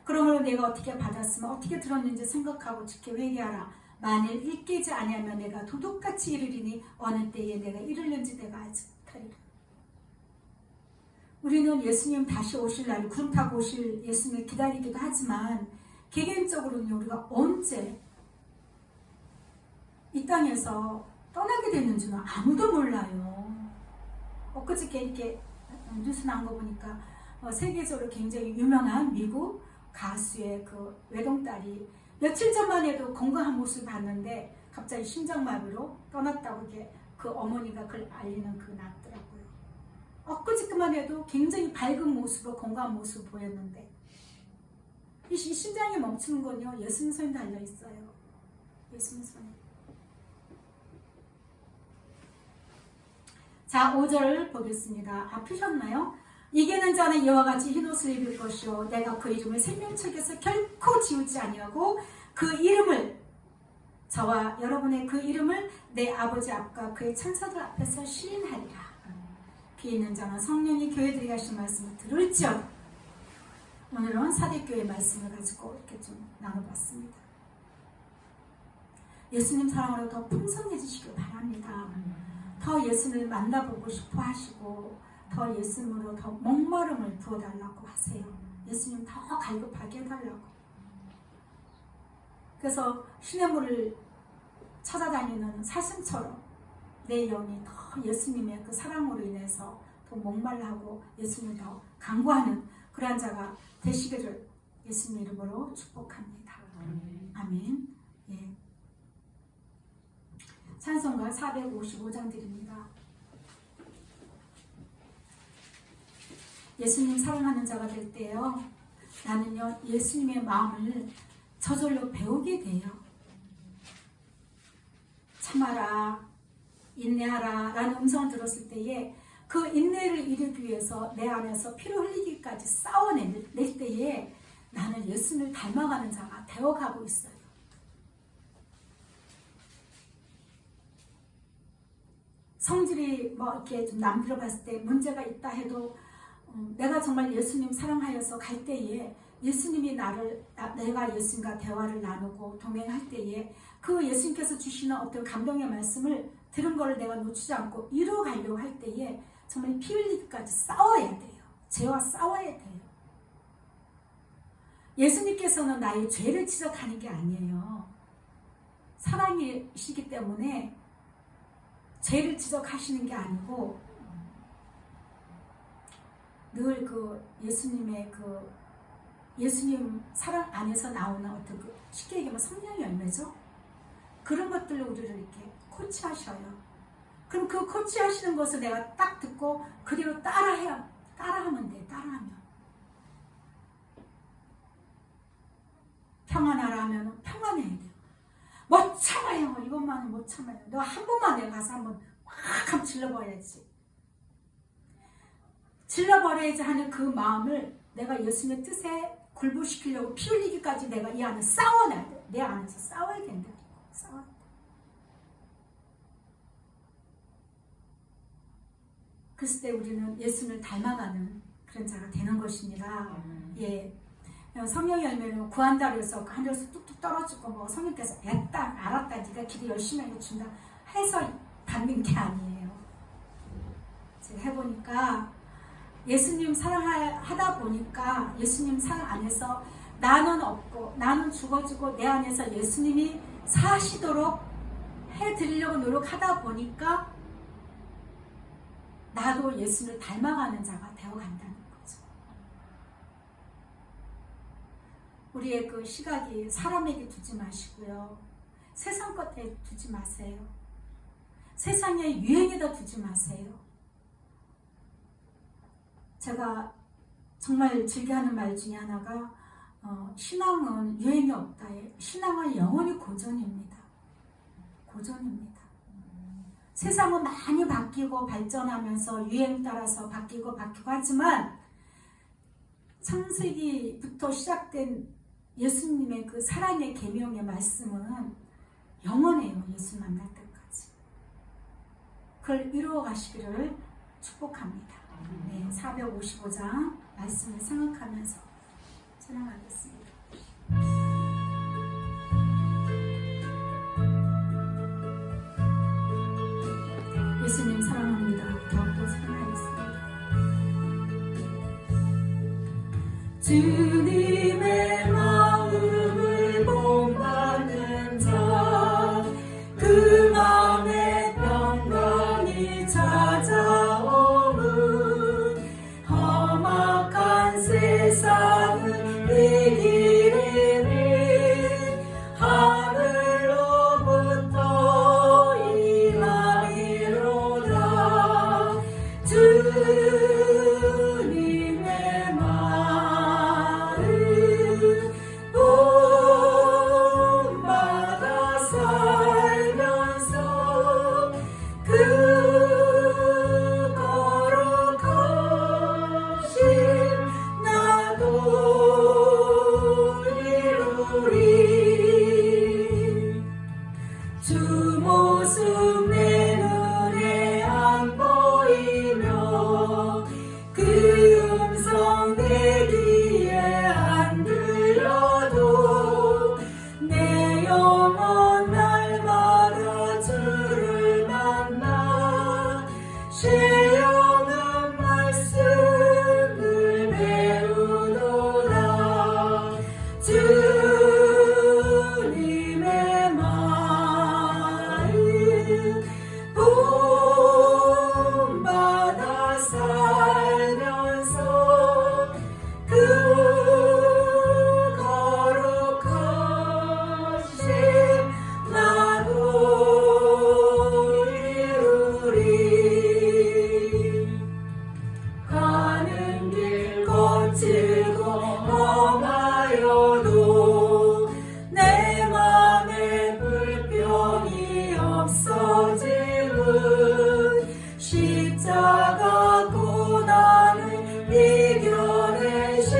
그러므로 내가 어떻게 받았으면 어떻게 들었는지 생각하고 지켜 회개하라. 만일 일깨지 아니하면 내가 도둑같이 이르리니 어느 때에 내가 이르는지 내가 알지 못하리라. 우리는 예수님 다시 오실 날 구름 타고 오실 예수님을 기다리기도 하지만 개개인적으로는 우리가 언제 이 땅에서 떠나게 되는지는 아무도 몰라요. 엊그저께 이렇게 뉴스 나온 거 보니까 세계적으로 굉장히 유명한 미국 가수의 그 외동딸이 며칠 전만 해도 건강한 모습을 봤는데 갑자기 심장마비로 떠났다고 이렇게 그 어머니가 그걸 알리는 그 났더라고요. 엊그저께만 해도 굉장히 밝은 모습으로 건강한 모습을 보였는데 이 심장이 멈추는 건요 예수님 손에 달려 있어요. 예수님 손에. 자 5절 보겠습니다. 아프셨나요? 이기는 자는 이와 같이 흰 옷을 입을 것이요 내가 그 이름을 생명책에서 결코 지우지 아니하고 그 이름을 저와 여러분의 그 이름을 내 아버지 앞과 그의 천사들 앞에서 시인하리라. 귀 있는 자는 성령이 교회들이 하신 말씀을 들을지어다. 오늘은 사대교회 말씀을 가지고 이렇게 좀 나눠봤습니다. 예수님 사랑으로 더 풍성해지시길 바랍니다. 더 예수님을 만나보고 싶어 하시고 더 예수님으로 더 목마름을 부어달라고 하세요. 예수님 더 갈급하게 해달라고. 그래서 시냇물을 찾아다니는 사슴처럼 내 영이 더 예수님의 그 사랑으로 인해서 더 목말라하고 예수님을 더 간구하는 그러한 자가 되시기를 예수님 이름으로 축복합니다. 아멘. 예. 찬송가 455장 드립니다. 예수님 사랑하는 자가 될 때요, 나는요 예수님의 마음을 저절로 배우게 돼요. 참아라, 인내하라 라는 음성을 들었을 때에 그 인내를 이루기 위해서 내 안에서 피를 흘리기까지 싸워낼 때에 나는 예수님을 닮아가는 자가 되어가고 있어요. 성질이 뭐 이렇게 좀 남들어 봤을 때 문제가 있다 해도 내가 정말 예수님 사랑하여서 갈 때에 예수님이 내가 예수님과 대화를 나누고 동행할 때에 그 예수님께서 주시는 어떤 감동의 말씀을 들은 거를 내가 놓치지 않고 이루어가려고 할 때에 정말 피 흘리기까지 싸워야 돼요. 죄와 싸워야 돼요. 예수님께서는 나의 죄를 지적하는 게 아니에요. 사랑이시기 때문에 죄를 지적하시는 게 아니고 늘 그 예수님의 예수님 사랑 안에서 나오는 어떤 쉽게 얘기하면 성령의 열매죠. 그런 것들로 우리를 이렇게 코치하셔요. 그럼 그 코치하시는 것을 내가 딱 듣고 그대로 따라하면 돼. 따라하면 평안하라 하면 평안해야 돼요. 못 참아요. 이것만은 못 참아요. 너 한 번만 내가 가서 한번 확 하면 질러버려야지. 질러버려야지 하는 그 마음을 내가 예수님의 뜻에 굴복시키려고 피 흘리기까지 내가 이 안에 싸워놔야 돼. 내 안에서 싸워야 된다. 싸워야 돼. 그랬을 때 우리는 예수님을 닮아가는 그런 자가 되는 것입니다. 예. 성령의 열매는 구한다고 해서 하늘에서 뚝뚝 떨어지고 뭐 성령께서 했다, 알았다, 네가 기도 열심히 해준다 해서 받는 게 아니에요. 제가 해보니까 예수님 사랑하다 보니까 예수님 사랑 안에서 나는 없고 나는 죽어지고 내 안에서 예수님이 사시도록 해드리려고 노력하다 보니까 나도 예수님을 닮아가는 자가 되어간다는 거죠. 우리의 그 시각이 사람에게 두지 마시고요. 세상 것에 두지 마세요. 세상의 유행에다 두지 마세요. 제가 정말 즐겨하는 말 중에 하나가 신앙은 유행이 없다. 신앙은 영원히 고전입니다. 고전입니다. 세상은 많이 바뀌고 발전하면서 유행 따라서 바뀌고 하지만 창세기부터 시작된 예수님의 그 사랑의 계명의 말씀은 영원해요. 예수 만날 때까지. 그걸 이루어 가시기를 축복합니다. 네, 455장 말씀을 생각하면서 찬양하겠습니다. 예수님 사랑합니다. 더욱더 사랑하겠습니다. 주님의 마음을 본받는 자, 그 마음에 평강이 찾아오는 험악한 세상을 이기리니 하늘로부터 임하리로다. 주님의 마음 십자가 고난을 이겨내신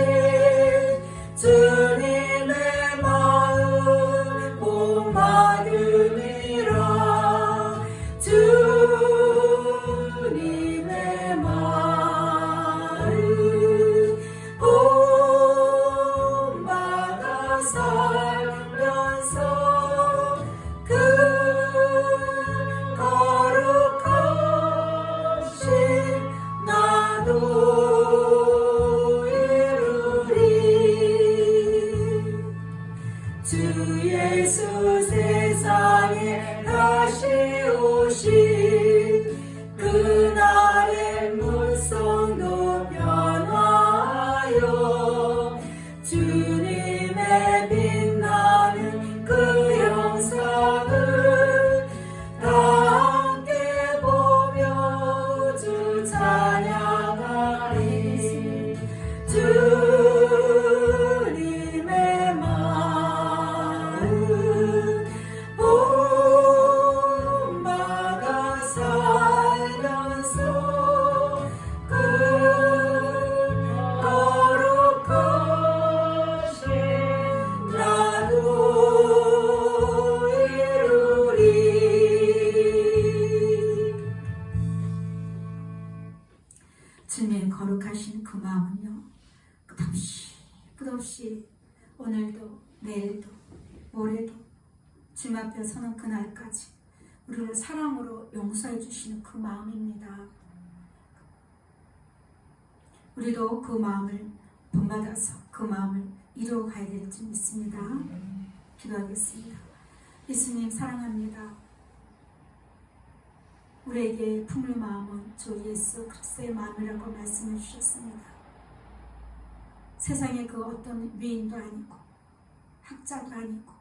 주님의 마음 복 받음이라. 주님의 마음 복 받아 살면서 그 거룩하신 나도 이루리. 주 예수 세상에 다시 오신 그날의 물성도 변화하여 주님의 빛나는 그 영상을 다 함께 보며 주 찬양하리. 주님의 마음 본받아 살면서 그 거룩하신 나도 이루리. 주님의 거룩하신 그 마음은요, 끝없이 오늘도 내일도 모레도 주님 앞에 서는 그날까지 우리를 사랑으로 용서해 주시는 그 마음입니다. 우리도 그 마음을 본받아서 그 마음을 이루어 가야 될 줄 믿습니다. 기도하겠습니다. 예수님 사랑합니다. 우리에게 품을 마음은 주 예수 그리스도의 마음이라고 말씀해 주셨습니다. 세상의 그 어떤 위인도 아니고 학자도 아니고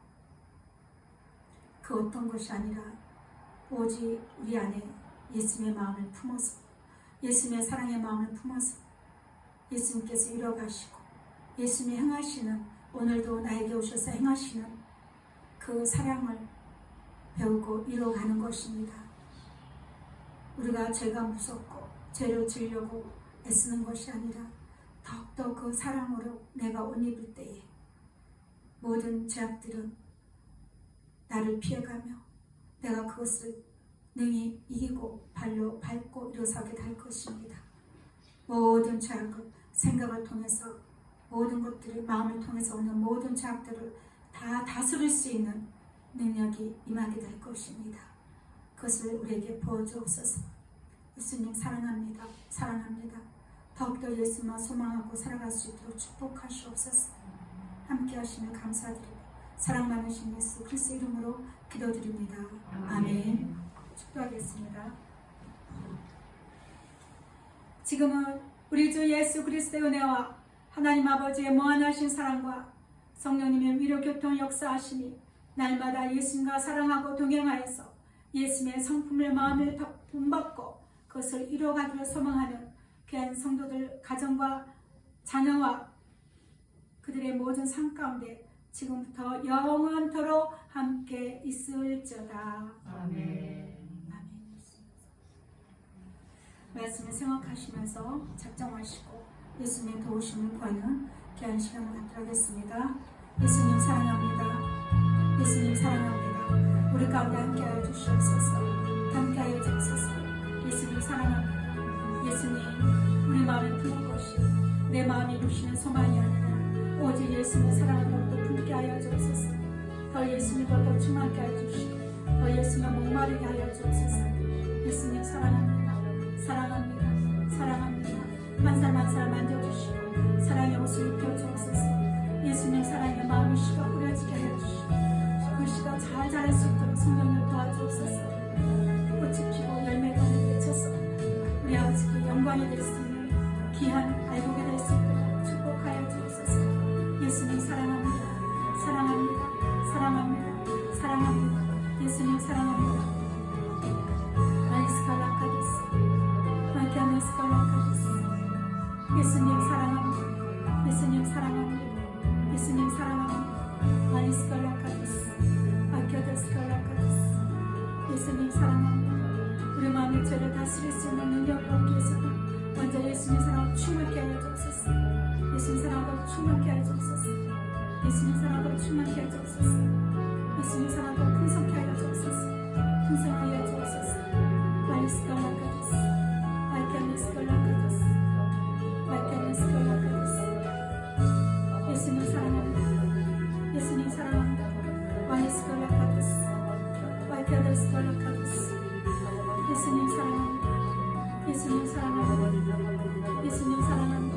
그 어떤 것이 아니라 오직 우리 안에 예수님의 마음을 품어서, 예수님의 사랑의 마음을 품어서 예수님께서 이뤄가시고 예수님이 행하시는, 오늘도 나에게 오셔서 행하시는 그 사랑을 배우고 이뤄가는 것입니다. 우리가 죄가 무섭고 죄를 지으려고 애쓰는 것이 아니라 더욱더 그 사랑으로 내가 옷 입을 때에 모든 죄악들은 나를 피해가며 내가 그것을 능히 이기고 발로 밟고 일어서게 될 것입니다. 모든 죄악을 생각을 통해서, 모든 것들을 마음을 통해서 오는 모든 죄악들을 다 다스릴 수 있는 능력이 임하게 될 것입니다. 그것을 우리에게 보여주옵소서. 예수님 사랑합니다. 사랑합니다. 더욱더 예수만 소망하고 살아갈 수 있도록 축복하시옵소서. 함께 하시며 감사드리고 사랑 많으신 예수 그리스도 이름으로 기도드립니다. 아멘. 축도하겠습니다. 지금은 우리 주 예수 그리스도의 은혜와 하나님 아버지의 무한하신 사랑과 성령님의 위로 교통 역사하심이 날마다 예수님과 사랑하고 동행하여서 예수님의 성품을 마음을 본받고 그것을 이루어가기를 소망하는 귀한 성도들 가정과 자녀와 그들의 모든 삶 가운데 지금부터 영원토록 함께 있을지어다. 아멘. 아멘. 말씀을 생각하시면서 작정하시고 예수님 도우심을 구하는 귀한 시간을 갖도록 하겠습니다. 예수님 사랑합니다. 예수님 사랑합니다. 우리 가운데 함께하여 주시옵소서. 함께하여 주옵소서. 예수님 사랑합니다. 예수님, 우리 마음에 품은 것이 내 마음이 부시는 소망이 아니라 오직 예수님의 사랑을 더욱더 품게 하여 주옵소서. 더 예수님과 더 충만케 하여 주시고 더 예수님과 목마르게 하여 주옵소서. 예수님 사랑합니다. 사랑합니다. 사랑합니다. 한 사람 한 사람 만져주시고 사랑의 옷을 입혀주옵소서. 예수님 사랑의 마음이 씨가 뿌려지게 하여 주시고 그 씨가 잘 자랄 수 있도록 성령님 도와주옵소서. 꽃이 피고 열매가 맺혀서 우리 아버지께 영광이 될 수 있는 귀한 알곡이 될 수 있도록 축복하여 주옵소서. 예수님 사랑합니다. 사랑합니다. 사랑합니다. 사랑합니다. 예수님 사랑합니다. 마이스칼라카디스 마이카메스칼라카디스. 예수님 사랑합니다. 예수님 사랑합니다. 예수님 사랑합니다. 마이스칼라카디스 마이카데스칼라카디스. 예수님 사랑합니다. 영의 죄를 다스릴 수 있는 능력을 얻기 위해서는 먼저 예수님 사랑으로 충만케 하여 주옵소서. 예수님 사랑으로 충만케 하여 주옵소서. 예수님 사랑으로 충만케 하여 주옵소서. 예수님 사랑으로 풍성케 하여 주옵소서. 풍성하여 주옵소서. 와이스컬라카도스 와이캐니스컬라카도스 와이캐니스컬라카도스. 예수님 사랑합니다. 예수님 사랑합니다. 와이스컬라카도스 와이캐니스컬라카도스. 예수님 사랑합니다. 예수님 사랑합니다. 예수님 사랑합니다.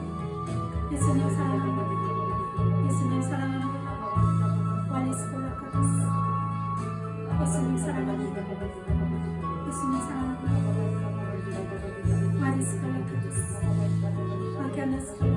예수님 사랑합니다. 예수님 사랑합니다. 와이스컬라카도스. 예수님 사랑합니다. 예수님 사랑합니다. 와이스컬라카도스 와이캐니스컬라카도스